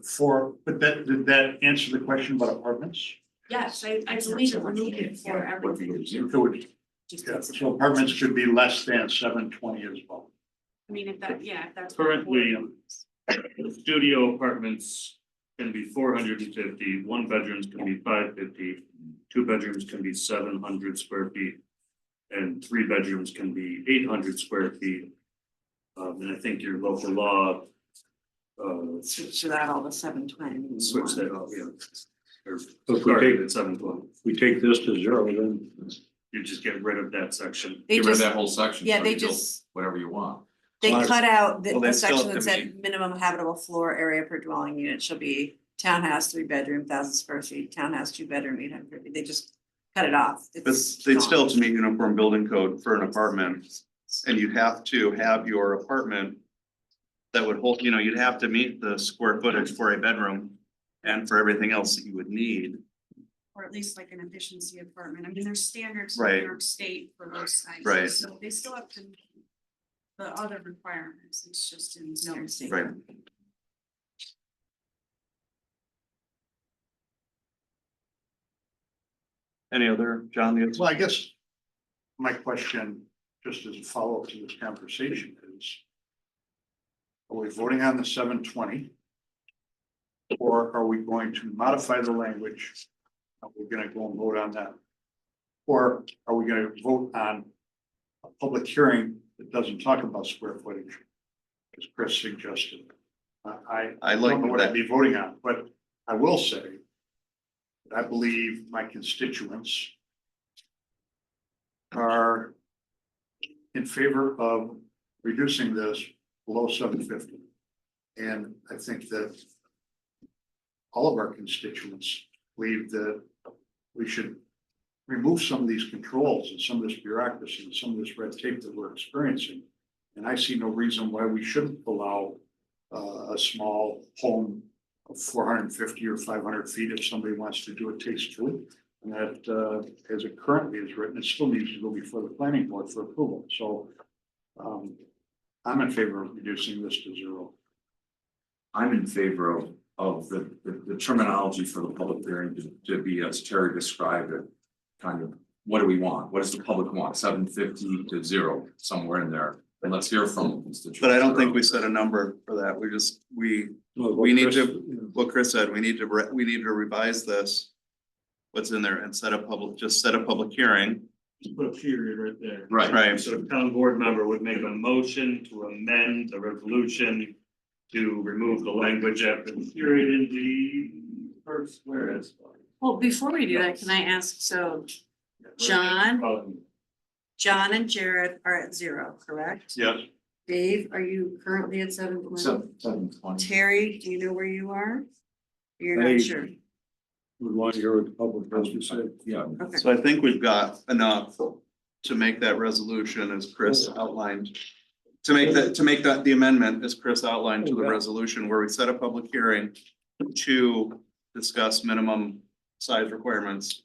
But did that answer the question about apartments? Yes, I believe it removed it for everything. If it would, just. Yeah, so apartments should be less than 720 as well. I mean, if that, yeah, if that's. Currently, studio apartments can be 450, one bedrooms can be 550, two bedrooms can be 700 square feet. And three bedrooms can be 800 square feet. And I think your local law. Switch to that all to 720. Switch that up, yeah. Or So if we started take, at 720, we take this to zero, then you just get rid of that section. They Get rid of just, that whole section. yeah, so they you build just, Whatever you want. they Well, cut out well, the they still section have that to said minimum habitable floor area per dwelling unit shall be townhouse, 3 bedroom, 1,000 square feet, townhouse, 2 bedroom, 850. They just cut it off. But It's they'd gone. still have to meet uniform building code for an apartment. And you'd have to have your apartment that would hold, you'd have to meet the square footage for a bedroom and for everything else that you would need. Or at least like an efficiency apartment. I mean, there's standards in Right. New York State for those sizes. Right. So they still have to meet the other requirements. It's just in New York State. Right. Any other, John? Well, I guess my question, just as a follow-up to this conversation is, are we voting on the 720? Or are we going to modify the language? Are we gonna go and vote on that? Or are we gonna vote on a public hearing that doesn't talk about square footage? As Chris suggested. I like don't know what I'd that. be voting on, but I will say that I believe my constituents are in favor of reducing this below 750. And I think that all of our constituents believe that we should remove some of these controls and some of this bureaucracy and some of this red tape that we're experiencing. And I see no reason why we shouldn't allow a small home of 450 or 500 feet if somebody wants to do it tastefully. And that, as it currently is written, it still needs to go before the planning board for approval. So I'm in favor of reducing this to zero. I'm in favor of the terminology for the public hearing to be, as Terry described it, kind of, what do we want? What does the public want? 750 to 0, somewhere in there. And let's hear from the constituents. But I don't think we set a number for that. We need to, what Chris said, we need to revise this. What's in there and set a public hearing. Just put a period right there. Right. Right. So the town board member would make a motion to amend the resolution to remove the language after the period in the first whereas. Well, before we do that, can I ask, so John and Jared are at 0, correct? Yes. Dave, are you currently at 720? 720. Terry, do you know where you are? You're I- not sure. we want to hear what the public has to say. Yeah. Okay. So I think we've got enough to make that resolution as Chris outlined. To make that the amendment as Chris outlined to the resolution where we set a public hearing to discuss minimum size requirements,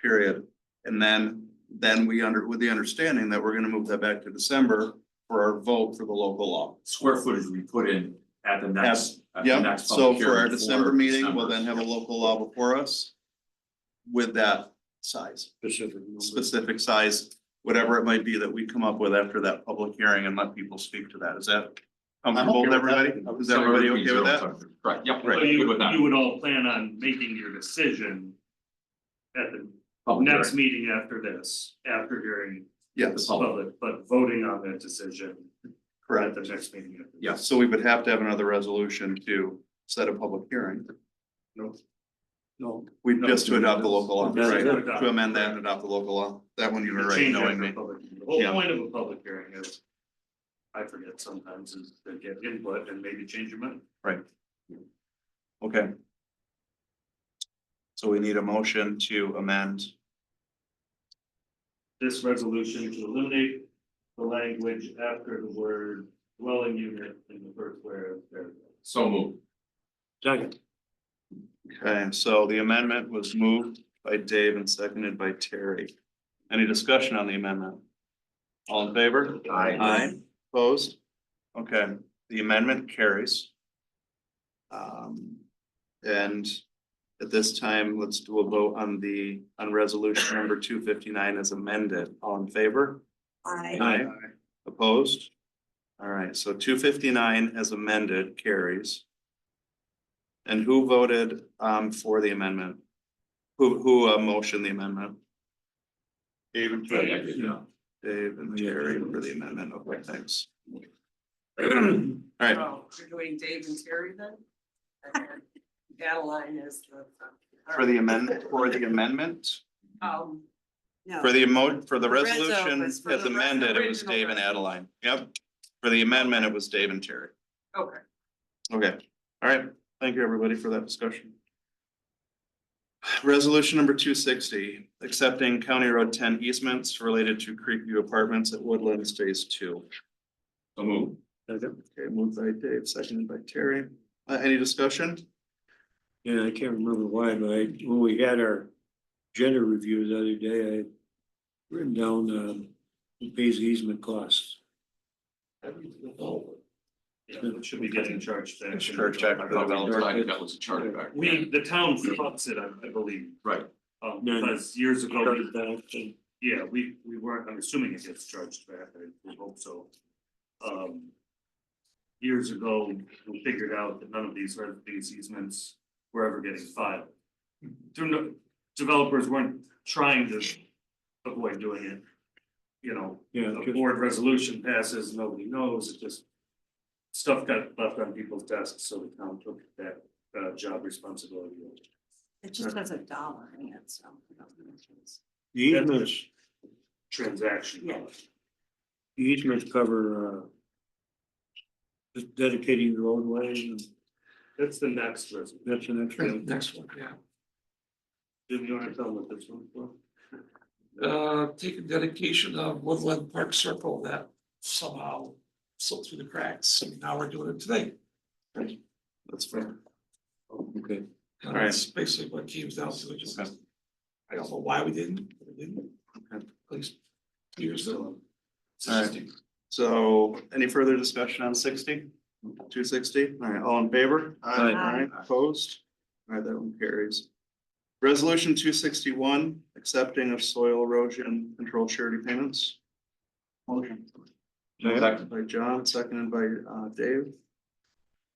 period. And then with the understanding that we're gonna move that back to December for our vote for the local law. Square footage we put in at the next. at the Yeah, next so public for our hearing December meeting, we'll December. then have a local law before us with that size, Specific number. specific size, whatever it might be that we come up with after that public hearing and let people speak to that. Is that comfortable with okay with that. everybody? Is everybody okay with that? Right, yep. Right. So good you with that. would all plan on making your decision at the Public next hearing. meeting after this, after hearing Yes, Public. public, but voting on that decision at correct. the next meeting. after this. Yes. So we would have to have another resolution to set a public hearing. No, We just to adopt the local law, That's right? it. To amend that and adopt the local law. That one you were right, Change knowing after me. public hearing. The whole Yeah. point of a public hearing is, I forget sometimes, is to get input and maybe change your mind. Okay. So we need a motion to amend. This resolution to eliminate the language after the word dwelling unit in the first whereas paragraph. So moved. second, Okay, so the amendment was moved by Dave and seconded by Terry. Any discussion on the amendment? All in favor? Aye. Opposed? Okay, the amendment carries. And At this time, let's do a vote on resolution number 259 as amended. All in favor? I, Opposed? All right, so 259 as amended carries. And who voted for the amendment? Who motioned the amendment? David. Yeah. Dave and Terry for the amendment. Okay, thanks. All right, Oh, you're doing Dave and Terry then? And Adeline is the. for the amendment, Um, no. for the The reso resolution was for as the amended, it was original Dave and resolution. Adeline. Yep. For the amendment, it was Dave and Terry. okay. Okay, all right. Thank you, everybody, for that discussion. Resolution number 260, accepting County Road 10 easements related to Creekview Apartments at Woodlands Phase 2. So move. Okay, moved by Dave, seconded by Terry. Any discussion? Yeah, I can't remember why, but when we had our agenda review the other day, I had written down, who pays easement costs. Yeah, it should be getting charged. back. Charge back to the developer. That was a chargeback. The town funds it, I believe, Right. because years ago, Charge back and- yeah, we weren't, I'm assuming it gets charged back, I hope so. Years ago, we figured out that none of these easements were ever getting filed. Developers weren't trying to avoid doing it. You know, Yeah, a just- board resolution passes, nobody knows, it just. Stuff got left on people's desks, so the town took that job responsibility. It just has a dollar in it, so. I don't know what it is. The easements, Transaction. Yeah. the easements cover, just dedicating the roadways and That's the next resolution. that's the next one. Next one, yeah. Didn't you want to tell them what this one was? Take a dedication of Woodland Park Circle that somehow slipped through the cracks, and now we're doing it today. That's fair. Okay. And Alright. that's basically what it came down to, it just, I don't know why we didn't, but we didn't. Okay. At least years ago. It's Alright. interesting. So any further discussion on 60? 260? All right, all in favor? Aye. All right, opposed? All right, that one carries. Resolution 261, accepting of soil erosion control surety payments. Motion. Second. By John, seconded by Dave.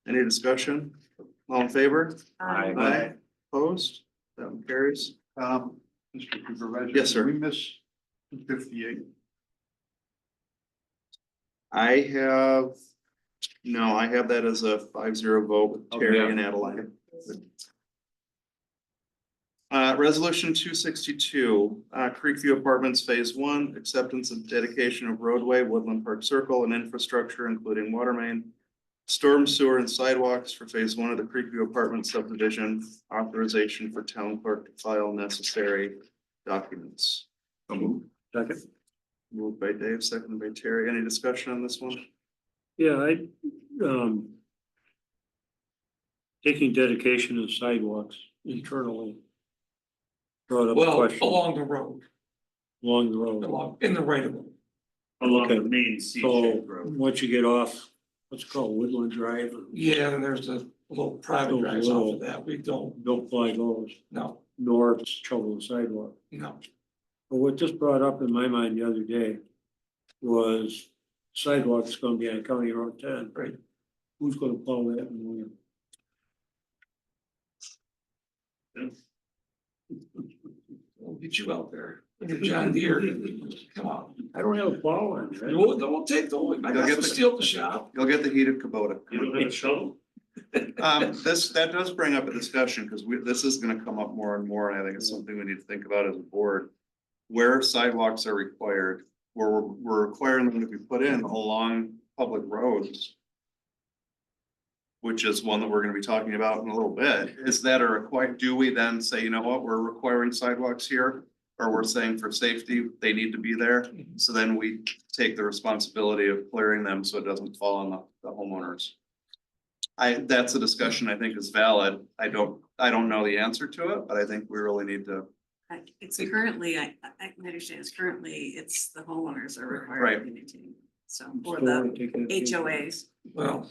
Any discussion? All in favor? Aye. Opposed? That one carries. Mr. Supervisor. Yes, sir. We miss 58. I have that as a 5-0 vote with Terry yeah. and Adeline. Resolution 262, Creekview Apartments Phase 1, acceptance of dedication of roadway, Woodland Park Circle and infrastructure, including water main, storm sewer and sidewalks for Phase 1 of the Creekview Apartment subdivision, authorization for town clerk to file necessary documents. So move. Second. Moved by Dave, seconded by Terry. Any discussion on this one? Yeah, taking dedication of sidewalks internally. Brought up a Well, question along the road, along the road. in the right of way. Along Okay. the main C So shaped road. once you get off, what's it called Woodland Drive? or- Yeah, and there's a little private Those drives little- off of that, we don't, Don't fly those, no, nor it's trouble with sidewalk. no. But what just brought up in my mind the other day was sidewalks gonna be on County Road 10. Right. Who's gonna plow that in the winter? We'll get you out there, in your John Deere, come on. I don't have a plow on, right? We'll take the, I got some steel at the shop. You'll get the heated Kubota. You don't have a shovel? That does bring up a discussion, because this is gonna come up more and more, and I think it's something we need to think about as a board. Where sidewalks are required, where we're requiring them to be put in along public roads. Which is one that we're gonna be talking about in a little bit, is that a required, do we then say, you know what, we're requiring sidewalks here? Or we're saying for safety, they need to be there, so then we take the responsibility of clearing them so it doesn't fall on the homeowners. That's a discussion I think is valid. I don't know the answer to it, but I think we really need to. It's currently, I can understand, it's currently, it's the homeowners are required Right. to maintain, so, or Still wanna the take that- HOAs. Well,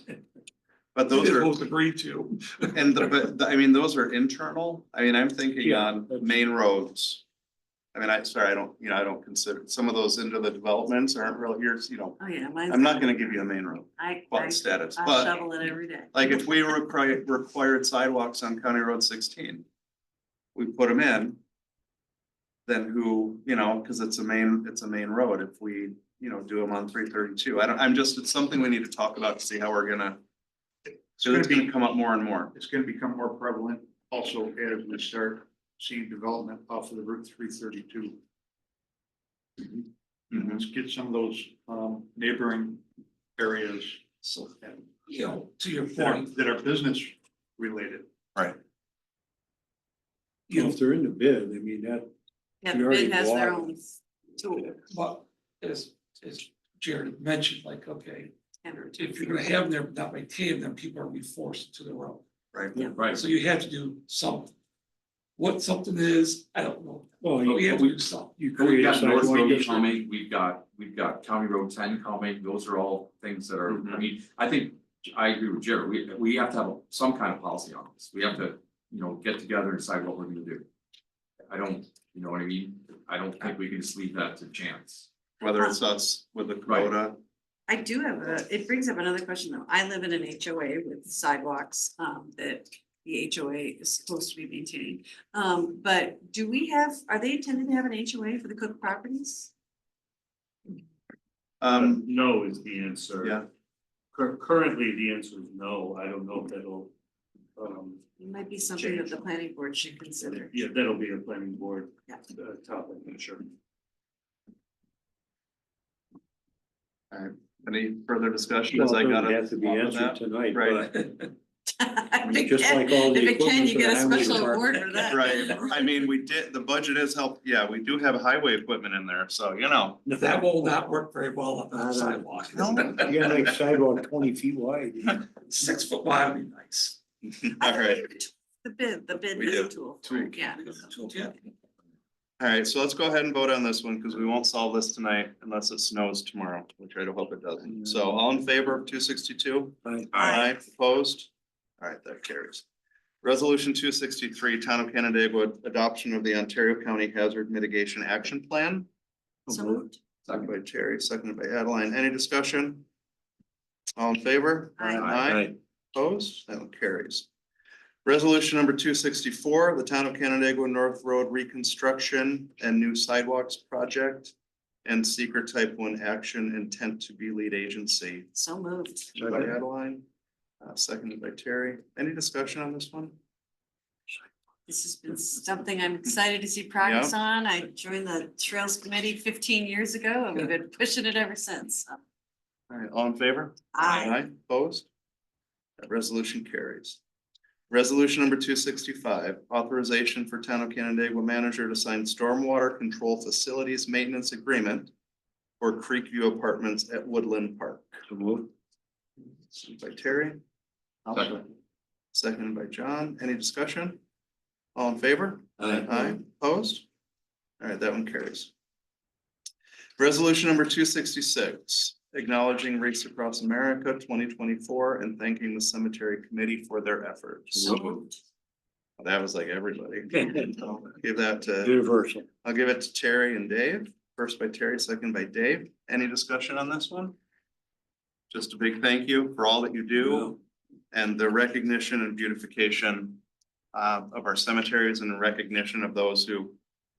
But those are, both agreed to. and I mean, those are internal. I mean, I'm thinking Yeah, on that's- main roads. I mean, I don't, I don't consider, some of those into the developments aren't really, yours, Oh, yeah, mine's. I'm not gonna give you a main road, I status, I but. shovel it every day. Like if we required sidewalks on County Road 16. We put them in. Then who, cause it's a main road, if we, do them on 332, it's something we need to talk about to see how we're gonna. So it's gonna come up more and more. It's gonna become more prevalent also as we start seeing development off of the Route 332. Let's get some of those neighboring areas. So, and, to your point, that are business related. Right. You know, if they're in the bid, I mean, that, Yeah, we the already bid has their bought own tool. But as Jared mentioned, like, okay, standard. if you're gonna have them there, but not maintain them, people are gonna be forced to the road. Right. Yeah. Right. So you have to do something. What something is, I don't know, well, but we have to you, do something. you But we've create a got North sidewalk Road district. coming, we've got County Road 10 coming, those are all things that are, I mean, I think, I agree with Jared, we have to have some kind of policy on this, we have to, get together and decide what we're gonna do. I don't, you know what I mean, I don't think we can just leave that to chance. Whether it's us with the quota. I do have it brings up another question though. I live in an HOA with sidewalks, that the HOA is supposed to be maintaining. But are they intended to have an HOA for the Cook properties? No is the answer. Yeah. Currently, the answer is no. I don't know if that'll, It might be something that the planning board should consider. yeah, that'll be a planning board Yeah. topic, I'm sure. Any further discussion Well, as I it got doesn't it? have to be off of answered that? tonight, Right. but If it just can- like all the if it can, equipment you for get a the highway special department. award for that. Right, I mean, the budget is help, yeah, we do have highway equipment in there, so That will not work very well on the No. sidewalk. No. you gotta make sidewalk 20 feet wide. 6 foot wide would be nice. All right, The bid We is a do. tool, Tool. yeah. Yeah. all right, so let's go ahead and vote on this one, because we won't solve this tonight unless it snows tomorrow, which I hope it doesn't. So all in favor of 262? Aye. Opposed? All right, that carries. Resolution 263, Town of Canandaigua, adoption of the Ontario County Hazard Mitigation Action Plan. So moved. Second by Terry, seconded by Adeline. Any discussion? All in favor? Aye. Opposed? That one carries. Resolution number 264, the Town of Canandaigua North Road Reconstruction and New Sidewalks Project and Secret Type 1 Action Intent to be Lead Agency. So moved. By Adeline, seconded by Terry. Any discussion on this one? This has been something I'm excited to see progress on. I joined the Trails Committee 15 years ago and we've been pushing it ever since. All right, all in favor? Aye. Opposed? That resolution carries. Resolution number 265, authorization for Town of Canandaigua manager to sign stormwater control facilities maintenance agreement for Creekview Apartments at Woodland Park. By Terry. Second. Seconded by John. Any discussion? All in favor? Aye. Opposed? All right, that one carries. Resolution number 266, acknowledging Race Across America 2024 and thanking the cemetery committee for their efforts. So moved. That was like everybody. I'll give that to, Universal. I'll give it to Terry and Dave. First by Terry, second by Dave. Any discussion on this one? Just a big thank you for all that you do and the recognition and beautification of our cemeteries and the recognition of those who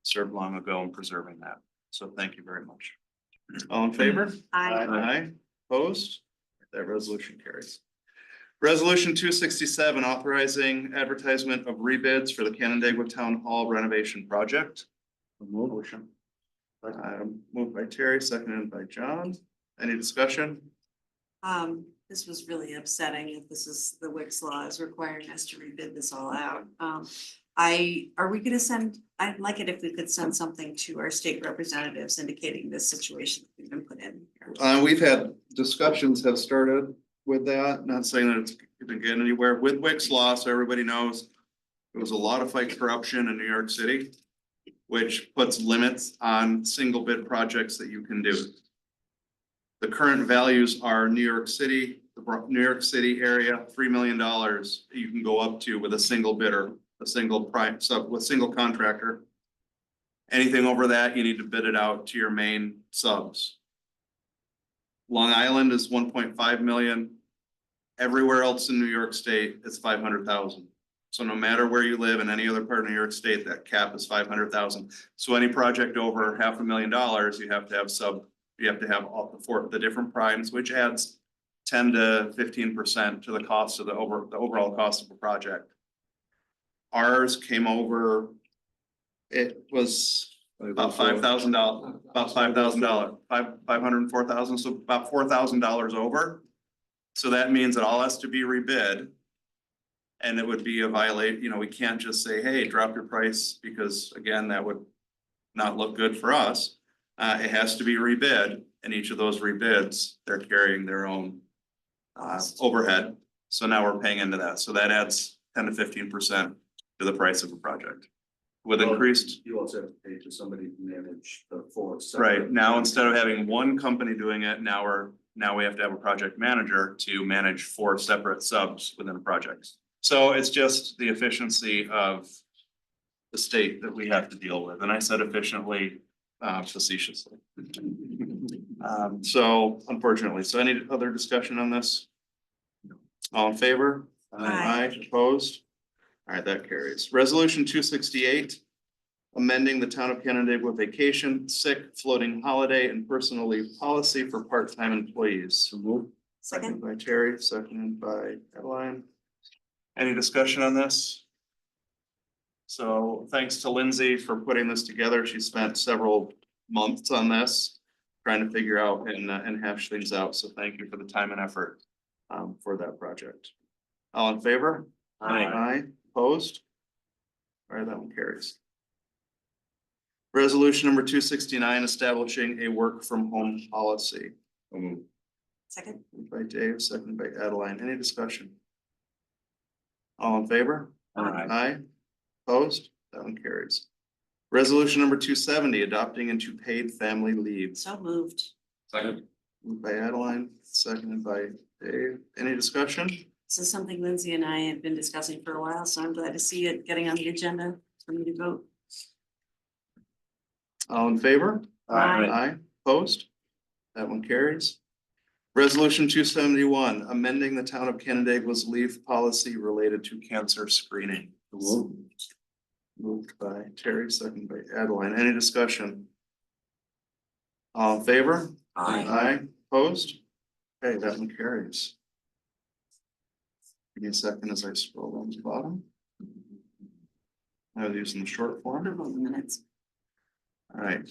served long ago in preserving that. So thank you very much. All in favor? Aye. Aye. Opposed? That resolution carries. Resolution 267, authorizing advertisement of rebids for the Canandaigua Town Hall renovation project. Motion. Moved by Terry, seconded by John. Any discussion? This was really upsetting if this is the Wix law is requiring us to rebid this all out. Are we gonna send, I'd like it if we could send something to our state representatives indicating this situation that we've been put in. We've had discussions have started with that, not saying that it's gonna get anywhere with Wix law, so everybody knows. There was a lot of fight corruption in New York City, which puts limits on single bid projects that you can do. The current values are New York City, New York City area, $3 million, you can go up to with a single bidder, a single prime sub with single contractor. Anything over that, you need to bid it out to your main subs. Long Island is 1.5 million. Everywhere else in New York State, it's 500,000. So no matter where you live in any other part of New York State, that cap is 500,000. So any project over $500,000, you have to have you have to have all the different primes, which adds 10 to 15% to the cost of the overall cost of a project. Ours came over, it was about $5,000, about $5,000, $504,000, so about $4,000 over. So that means it all has to be rebid. And it would be a violate, we can't just say, hey, drop your price, because again, that would not look good for us. It has to be rebid, and each of those rebids, they're carrying their own overhead. So now we're paying into that. So that adds 10 to 15% to the price of a project. With increased. You also have to pay to somebody to manage the four. Right, now instead of having one company doing it, now we have to have a project manager to manage 4 separate subs within a project. So it's just the efficiency of the state that we have to deal with, and I said efficiently facetiously. So unfortunately, so any other discussion on this? All in favor? Aye. Opposed? All right, that carries. Resolution 268, amending the Town of Canandaigua vacation, sick, floating holiday, and personal leave policy for part-time employees. Second by Terry, seconded by Adeline. Any discussion on this? So thanks to Lindsay for putting this together. She spent several months on this, trying to figure out and hash things out. So thank you for the time and effort for that project. All in favor? Aye. Opposed? All right, that one carries. Resolution number 269, establishing a work from home policy. Second. Moved by Dave, seconded by Adeline. Any discussion? All in favor? Aye. Opposed? That one carries. Resolution number 270, adopting into paid family leave. So moved. Second. Moved by Adeline, seconded by Dave. Any discussion? This is something Lindsay and I have been discussing for a while, so I'm glad to see it getting on the agenda for me to vote. All in favor? Aye. Aye. Opposed? That one carries. Resolution 271, amending the Town of Canandaigua's leave policy related to cancer screening. Moved by Terry, seconded by Adeline. Any discussion? All in favor? Aye. Aye. Opposed? Okay, that one carries. Give me a second as I scroll down to the bottom. I was using the short form. Minutes. All right.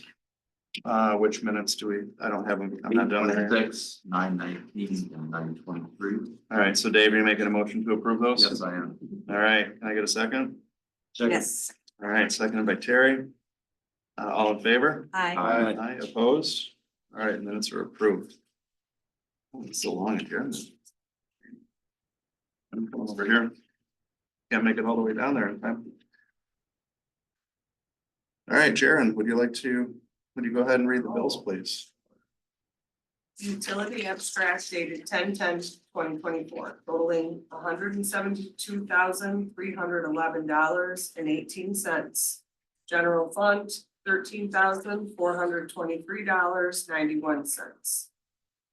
Which minutes do we, I don't have them, I'm not done there. 6, 9:19, and 9:23. All right, so Dave, are you making a motion to approve those? Yes, I am. All right, can I get a second? Yes. All right, seconded by Terry. All in favor? Aye. Aye, opposed? All right, minutes are approved. Oh, it's so long agenda. I'm coming over here. Can't make it all the way down there in time. All right, Jaren, would you go ahead and read the bills, please? Utility abstract dated 10/10/2024 totaling $172,311.18. General fund $13,423.91.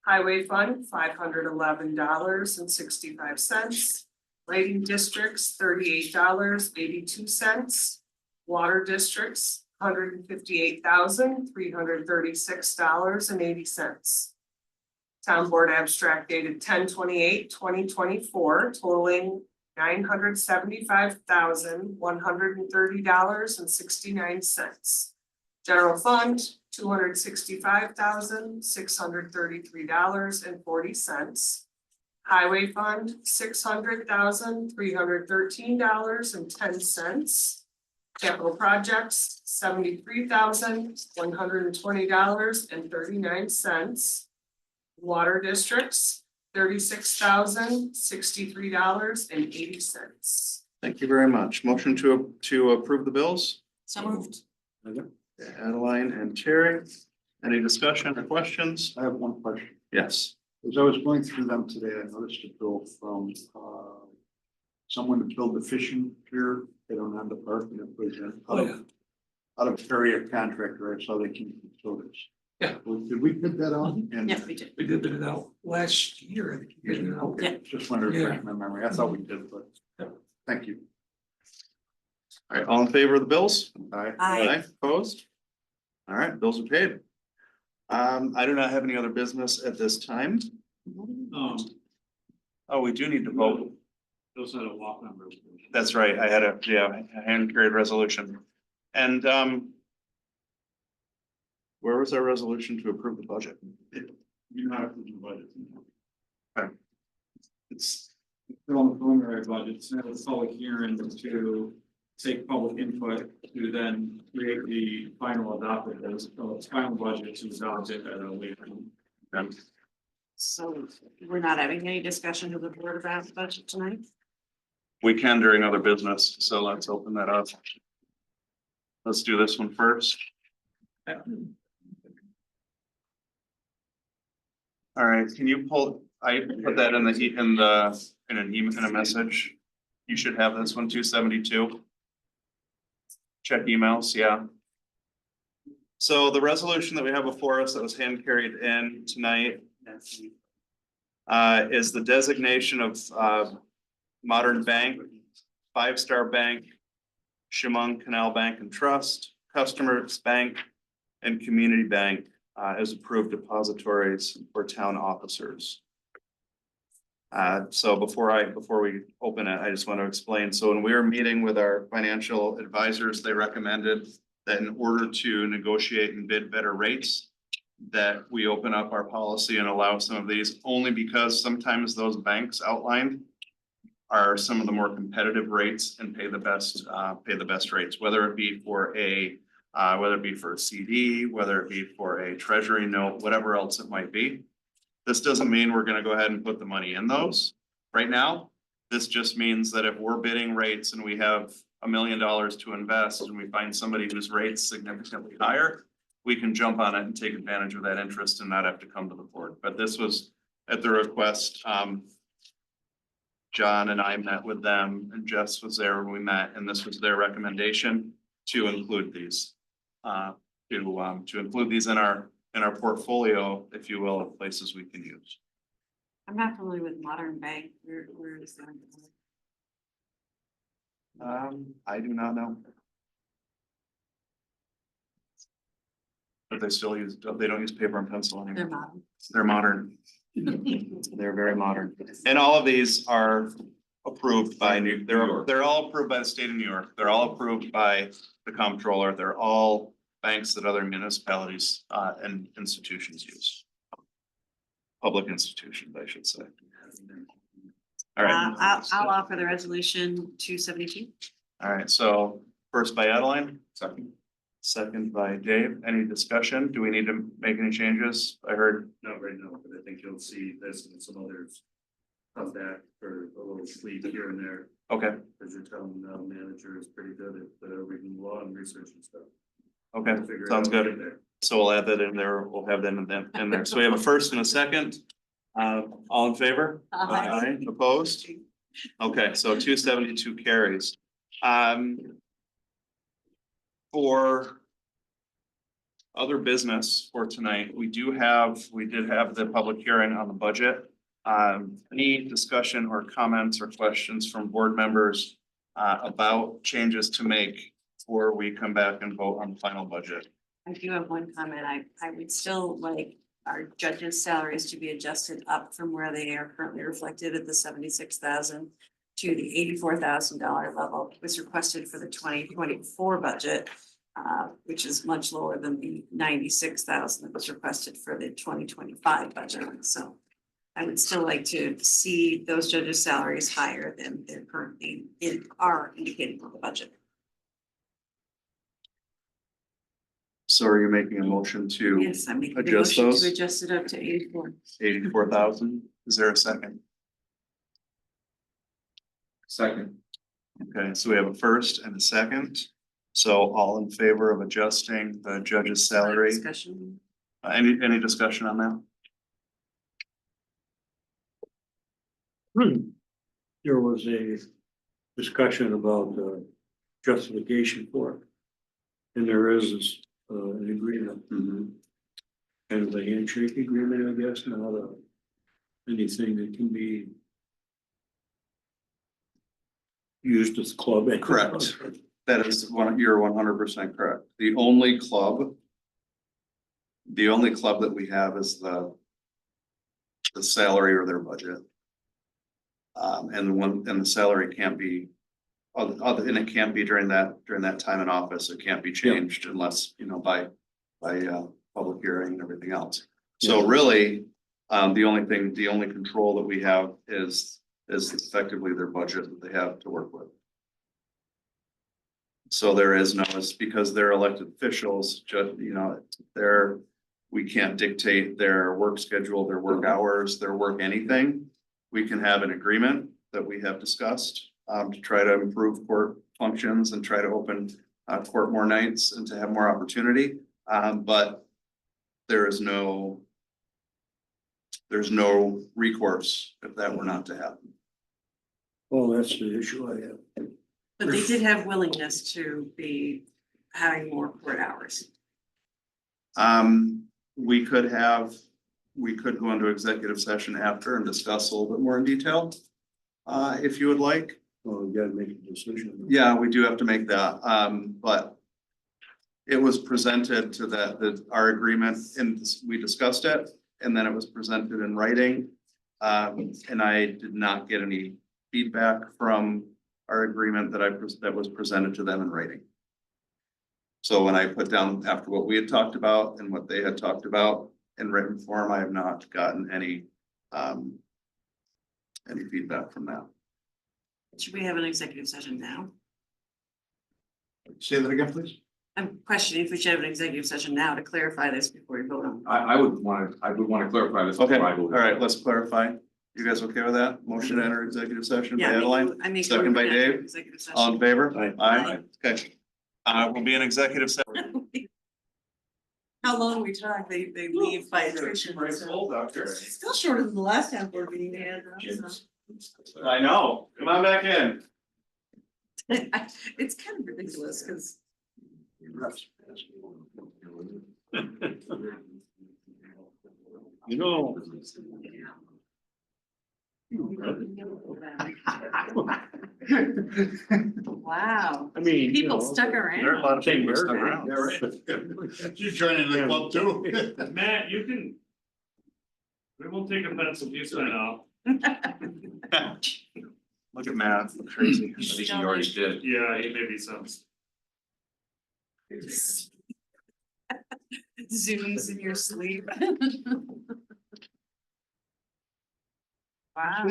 Highway fund $511.65. Lighting districts $38.82. Water districts $158,336.80. Town board abstract dated 10/28/2024 totaling $975,130.69. General fund $265,633.40. Highway fund $600,313.10. Capital projects $73,120.39. Water districts $36,063.80. Thank you very much. Motion to approve the bills? So moved. Adeline and Terry. Any discussion or questions? I have one question. Yes. As I was going through them today, I noticed a bill from, someone to build the fishing pier, they don't have the park, and it was in. Out of area contractor, I saw they keep facilities. Yeah. Did we put that on? And Yes, we did. We did it out last year, I think. You did it out. Yeah. just wanted to refresh my memory. I thought we did, but thank you. All right, all in favor of the bills? Aye. Opposed? All right, bills are paid. I do not have any other business at this time. Oh, we do need to vote. Those are a walk number. That's right. I had a hand carried resolution. And, where was our resolution to approve the budget? You know, the budget. Okay. It's still on the preliminary budget, it's now a public hearing to take public input to then create the final adopted, as final budget to adopt it at a later. So we're not having any discussion with the board about the budget tonight? We can during other business, so let's open that up. Let's do this one first. All right, can you pull, I put that in a message. You should have this one, 272. Check emails, yeah. So the resolution that we have before us that was hand carried in tonight is the designation of Modern Bank, Five Star Bank, Chemung Canal Bank and Trust, Customers Bank, and Community Bank as approved depositories for town officers. So before we open it, I just want to explain. So when we were meeting with our financial advisors, they recommended that in order to negotiate and bid better rates, that we open up our policy and allow some of these, only because sometimes those banks outlined are some of the more competitive rates and pay the best rates, whether it be for a CD, whether it be for a treasury note, whatever else it might be. This doesn't mean we're gonna go ahead and put the money in those right now. This just means that if we're bidding rates and we have $1 million to invest and we find somebody whose rate's significantly higher, we can jump on it and take advantage of that interest and not have to come to the board. But this was at the request, John and I met with them and Jess was there when we met, and this was their recommendation to include these. To include these in our portfolio, if you will, of places we can use. I'm not familiar with Modern Bank. Where is that? I do not know. But they still use, they don't use paper and pencil They're anymore. modern. They're modern. They're very modern. And all of these are approved by they're all approved by the state of New York. They're all approved by the comptroller. They're all banks that other municipalities and institutions use. Public institutions, I should say. All right. I'll offer the resolution 272. All right, so first by Adeline, second by Dave. Any discussion? Do we need to make any changes? I heard. Not right now, but I think you'll see this and some others come back for a little sleep here and there. Okay, Because your town manager is pretty good at reading law and research and stuff. okay, Figure it sounds out good. right there. So we'll add that in there. We'll have that in there. So we have a first and a second. All in favor? Aye. Opposed? Okay, so 272 carries. For other business for tonight, we did have the public hearing on the budget. Any discussion or comments or questions from board members about changes to make before we come back and vote on the final budget? I do have one comment. I would still like our judges' salaries to be adjusted up from where they are currently reflected at the 76,000 to the $84,000 level was requested for the 2024 budget, which is much lower than the 96,000 that was requested for the 2025 budget. So I would still like to see those judges' salaries higher than they're currently are indicated for the budget. So are you making a motion to Yes, I'm making a adjust motion those? to adjust it up to 84. 84,000? Is there a second? Second. Okay, so we have a first and a second. So all in favor of adjusting the judge's salary? Discussion. Any discussion on that? There was a discussion about justification for it. And there is this, an agreement. Kind of a handshake agreement, I guess, not anything that can be used as club. Correct. That is you're 100% correct. The only club that we have is the salary or their budget. And the salary can't be, and it can't be during that time in office. It can't be changed unless, by public hearing and everything else. So really, the only control that we have is effectively their budget that they have to work with. So there is no, it's because they're elected officials, just, we can't dictate their work schedule, their work hours, their work anything. We can have an agreement that we have discussed to try to improve court functions and try to open court more nights and to have more opportunity. But there's no recourse if that were not to happen. Well, that's the issue I have. But they did have willingness to be having more court hours. We could go into executive session after and discuss a little bit more in detail. If you would like. Well, we gotta make a decision. Yeah, we do have to make that, but it was presented to our agreement and we discussed it, and then it was presented in writing. And I did not get any feedback from our agreement that was presented to them in writing. So when I put down after what we had talked about and what they had talked about in written form, I have not gotten any feedback from that. Should we have an executive session now? Say that again, please. I'm questioning if we should have an executive session now to clarify this before we vote on. I would want to clarify this. Okay, before I all vote. right, let's clarify. You guys okay with that? Motion to enter executive session by Yeah, Adeline, I make. second by Dave. Executive session. All in favor? Aye. Okay. We'll be in executive session. How long we talk, they leave by attrition. Still shorter than the last time board meeting they had. So. I know. Come on back in. It's kind of ridiculous, because. You know. Wow, I mean. people stuck around. There are a lot of people who stuck Around. around. She's joining the club too. Matt, you can. We won't take offense if you sign off. Look at Matt, crazy. I think you already did. Yeah, he maybe some. Zooms in your sleep. Wow,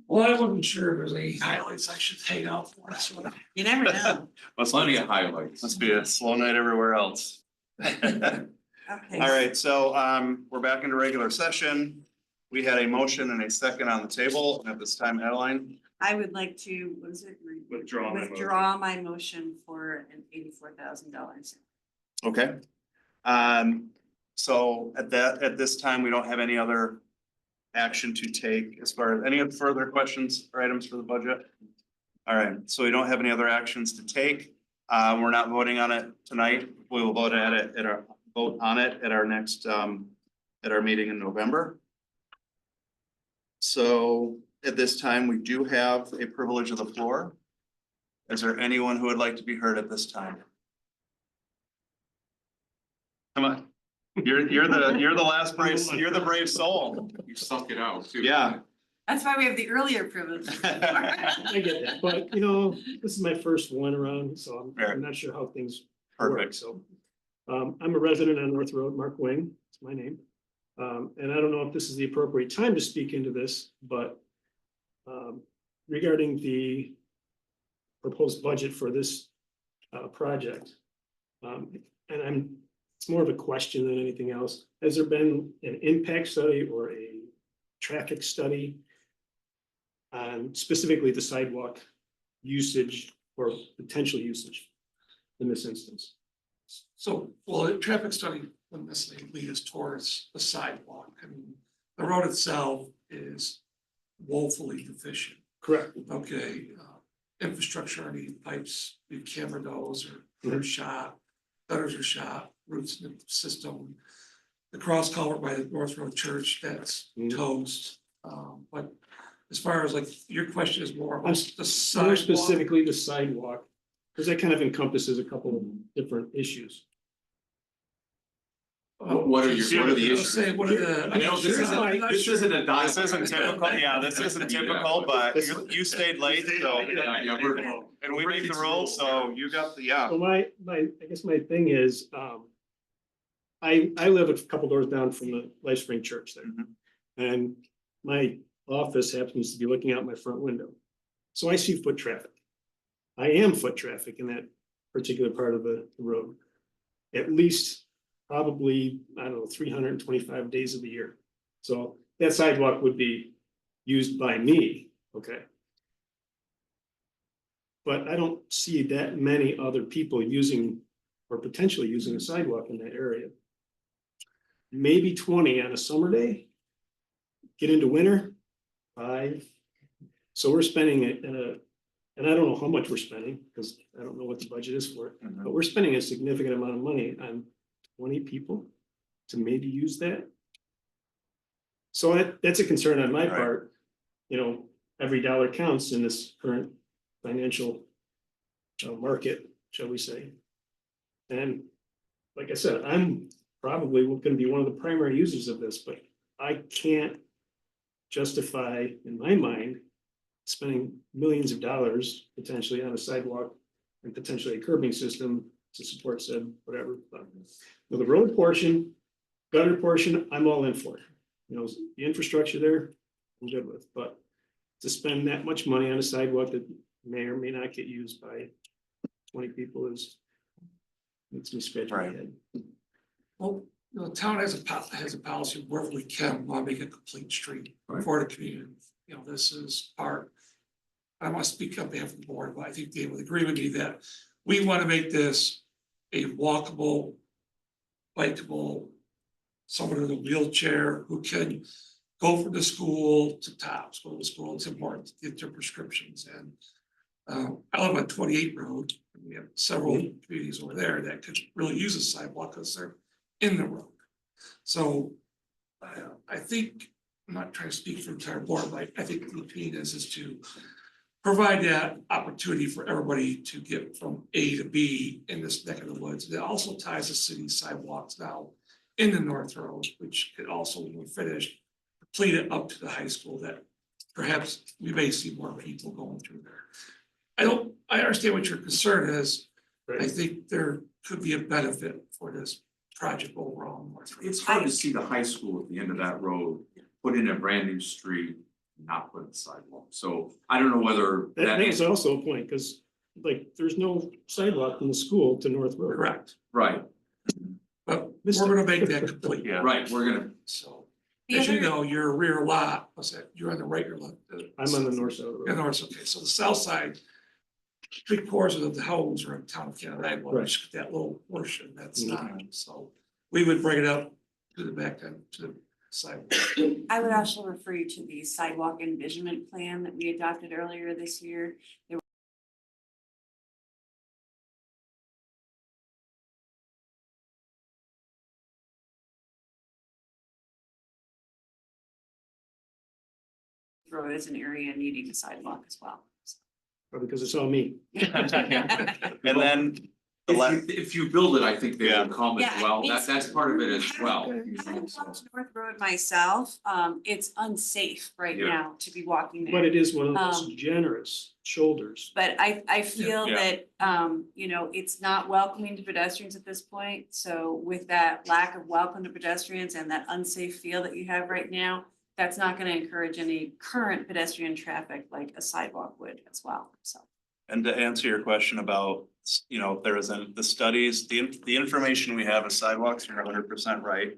Well, I wasn't sure if there's any highlights I should take out for us. you never know. Plenty of highlights. Must be a slow night everywhere else. Okay. All right, so we're back into regular session. We had a motion and a second on the table. At this time, Adeline, I would like to, what is it? Withdraw my motion. Withdraw my motion for an $84,000. okay. So at this time, we don't have any other action to take as far as any further questions or items for the budget. All right, so we don't have any other actions to take. We're not voting on it tonight. We will vote on it at our next, at our meeting in November. So at this time, we do have a privilege of the floor. Is there anyone who would like to be heard at this time? Come on, you're the last brave, you're the brave soul. You sunk it out too. Yeah. That's why we have the earlier privilege. I get that, but this is my first one around, so Fair. I'm not sure how things work, Perfect. so. I'm a resident on North Road, Mark Wing, it's my name. And I don't know if this is the appropriate time to speak into this, but regarding the proposed budget for this project. It's more of a question than anything else. Has there been an impact study or a traffic study on specifically the sidewalk usage or potential usage in this instance? So, well, a traffic study wouldn't necessarily lead us towards the sidewalk. I mean, the road itself is woefully deficient. Correct. Okay, infrastructure, any pipes, we camera those or shot, gutters are shot, roots in the system. The cross culvert by the North Road Church, that's toast. But as far as like, your question is more about the More sidewalk. specifically, the sidewalk, because that kind of encompasses a couple of different issues. What are the issues? Say, what are the? You know, this isn't a This isn't typical, yeah, this isn't typical, but you stayed late, so. And we made the rules, so you got the, yeah. So my, I guess my thing is, I live a couple doors down from the Life Spring Church there. And my office happens to be looking out my front window. So I see foot traffic. I am foot traffic in that particular part of the road. At least probably, I don't know, 325 days of the year. So that sidewalk would be used by me, okay? But I don't see that many other people using or potentially using a sidewalk in that area. Maybe 20 on a summer day. Get into winter, 5. So we're spending it in a, and I don't know how much we're spending because I don't know what the budget is for it, but we're spending a significant amount of money on 20 people to maybe use that. So that's a concern on my part. You know, every dollar counts in this current financial market, shall we say. And like I said, I'm probably going to be one of the primary users of this, but I can't justify, in my mind, spending millions of dollars potentially on a sidewalk and potentially a curbing system to support said whatever. But the road portion, gutter portion, I'm all in for. You know, the infrastructure there, I'm good with, but to spend that much money on a sidewalk that may or may not get used by 20 people makes me scratch my head. Well, the town has a policy wherever we can, want to make a complete street for the community. You know, this is part. I want to speak on behalf of the board, but I think they would agree with me that we want to make this a walkable, bikeable, someone in a wheelchair who can go from the school to Tops, go to school. It's important to get their prescriptions. And I live on 28 Road. And we have several communities over there that could really use a sidewalk because they're in the road. So I think, I'm not trying to speak for the entire board, but I think the opinion is to provide that opportunity for everybody to get from A to B in this neck of the woods. That also ties the city sidewalks now in the North Road, which could also, when we're finished, complete it up to the high school that perhaps we may see more people going through there. I understand what your concern is. I think there could be a benefit for this project overall. It's hard to see the high school at the end of that road, put in a brand new street, not put in sidewalk. So I don't know whether That is also a point, because like, there's no sidewalk from the school to North Road. Correct. Right, But we're gonna make that complete. right, we're gonna, So, The as you other- know, your rear lot, what's that, you're on the right or left? I'm on the north side of the Yeah, road. north, okay, so the south side. 3/4 of the homes are in town of Canada, which that little portion, that's not, so we would bring it up to the back end, to the side. I would also refer you to the sidewalk envisionment plan that we adopted earlier this year. There road is an area needing a sidewalk as well. Because it's all me. And then the if you build it, I think they will come as Yeah, well. it's- That's part of it as well. Having walked North Road myself, it's unsafe right Yeah. now to be walking there. But it is one of those generous shoulders. But I feel Yeah. that, you know, it's not welcoming to pedestrians at this point. So with that lack of welcome to pedestrians and that unsafe feel that you have right now, that's not gonna encourage any current pedestrian traffic like a sidewalk would as well, so. And to answer your question about, you know, if there isn't the studies, the information we have of sidewalks, you're 100% right,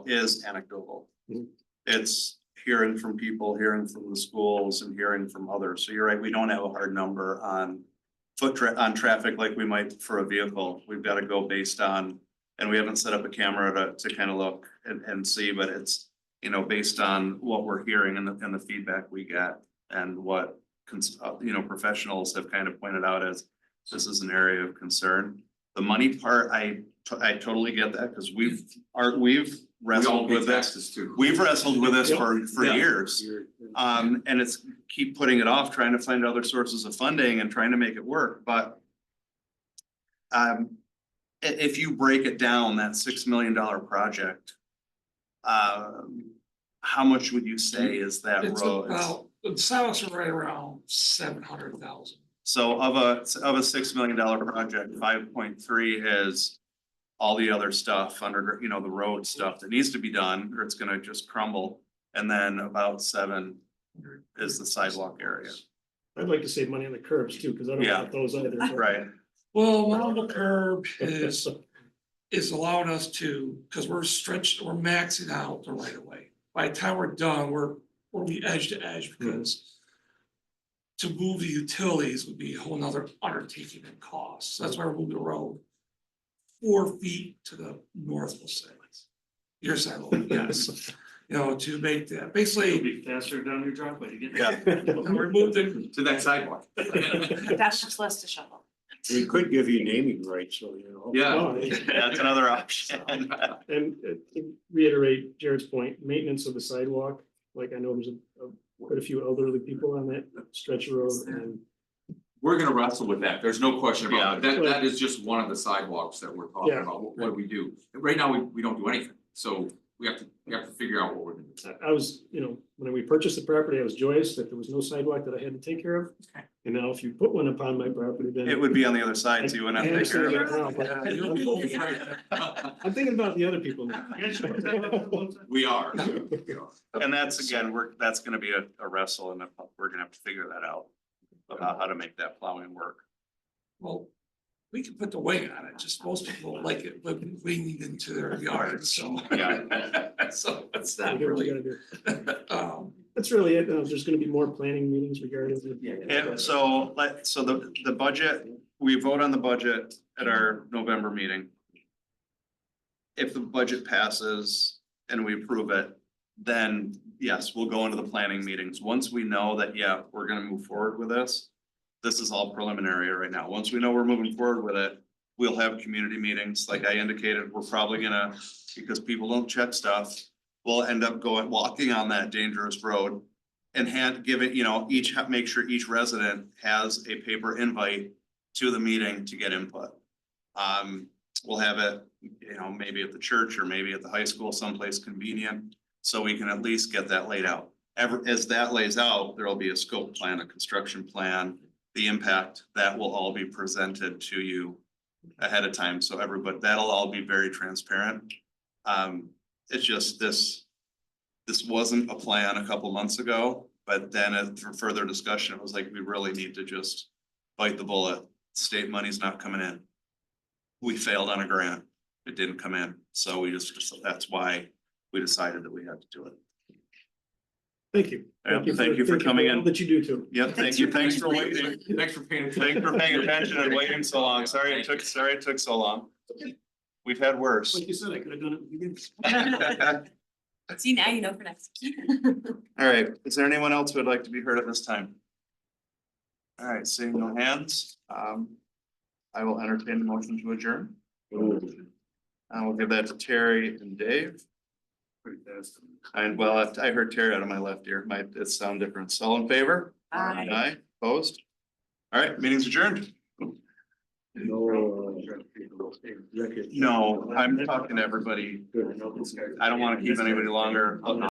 is anecdotal. Mhm. It's hearing from people, hearing from the schools and hearing from others. So you're right, we don't have a hard number on on traffic like we might for a vehicle. We've got to go based on, and we haven't set up a camera to kind of look and see, but you know, based on what we're hearing and the feedback we get and what you know, professionals have kind of pointed out as this is an area of concern. The money part, I totally get that, because we've wrestled with this. We've wrestled with this for years. And it's keep putting it off, trying to find other sources of funding and trying to make it work, but if you break it down, that $6 million project, how much would you say is that It's road? about, the sidewalks are right around 700,000. So of a $6 million project, 5.3 is all the other stuff under, you know, the road stuff that needs to be done, or it's gonna just crumble. And then about 7 is the sidewalk area. I'd like to save money on the curbs too, because I don't Yeah. want those either. but- Right, Well, around the curb is allowed us to, because we're maxing out the right of way. By the time we're done, we'll be edge to edge, because to move the utilities would be a whole nother undertaking and cost. So that's why we're moving the road 4 feet to the north, side. Your side, yes. You know, to make that, It'll basically, be faster down your driveway to get. yeah. remove the, To that sidewalk. That's just less to shovel. We could give you naming rights, so you know. Yeah. That's another option. And to reiterate Jared's point, maintenance of the sidewalk, like I know there's quite a few elderly people on that stretch of road, and We're gonna wrestle with that. There's no question about Yeah. it. That is just one of the sidewalks that we're talking Yeah. about. What do we do? Right now, we don't do anything. So we have to figure out what we're gonna do. I was, you know, when we purchased the property, I was joyous that there was no sidewalk that I had to take care of. And now if you put one upon my property, then. It would be on the other side, so you wouldn't have to take care of it. I'm thinking about the other people now. We are. And that's, again, that's gonna be a wrestle, and we're gonna have to figure that out. About how to make that plowing work. well, we can put the wing on it, just most people don't like it, but winging into their yard, so. Yeah. So it's We not do what we really, gotta do. um, That's really it. There's gonna be more planning meetings regarding. And so, the budget, we vote on the budget at our November meeting. If the budget passes and we approve it, then yes, we'll go into the planning meetings. Once we know that, yeah, we're gonna move forward with this. This is all preliminary right now. Once we know we're moving forward with it, we'll have community meetings. Like I indicated, we're probably gonna, because people don't check stuff, we'll end up walking on that dangerous road. And give it, you know, make sure each resident has a paper invite to the meeting to get input. We'll have it, you know, maybe at the church or maybe at the high school, someplace convenient, so we can at least get that laid out. As that lays out, there'll be a scope plan, a construction plan, the impact, that will all be presented to you ahead of time, so everybody, that'll all be very transparent. It's just this wasn't a plan a couple months ago, but then for further discussion, it was like, we really need to just bite the bullet. State money's not coming in. We failed on a grant. It didn't come in. So that's why we decided that we had to do it. Thank you. Yeah, thank you for coming in. All that you do too. Yep, thank you. Thanks for waiting. Thanks for paying Thanks for paying attention and waiting so long. Sorry it took so long. We've had worse. Like you said, I could have done it at the beginning. See, now you know for next. All right, is there anyone else who would like to be heard at this time? All right, seeing no hands, I will entertain the motion to adjourn. I will give that to Terry and Dave. And well, I heard Terry out of my left ear, might it sound different, so all in favor? Aye. Aye, opposed? All right, meeting's adjourned. No, I'm talking to everybody. I don't want to keep anybody longer.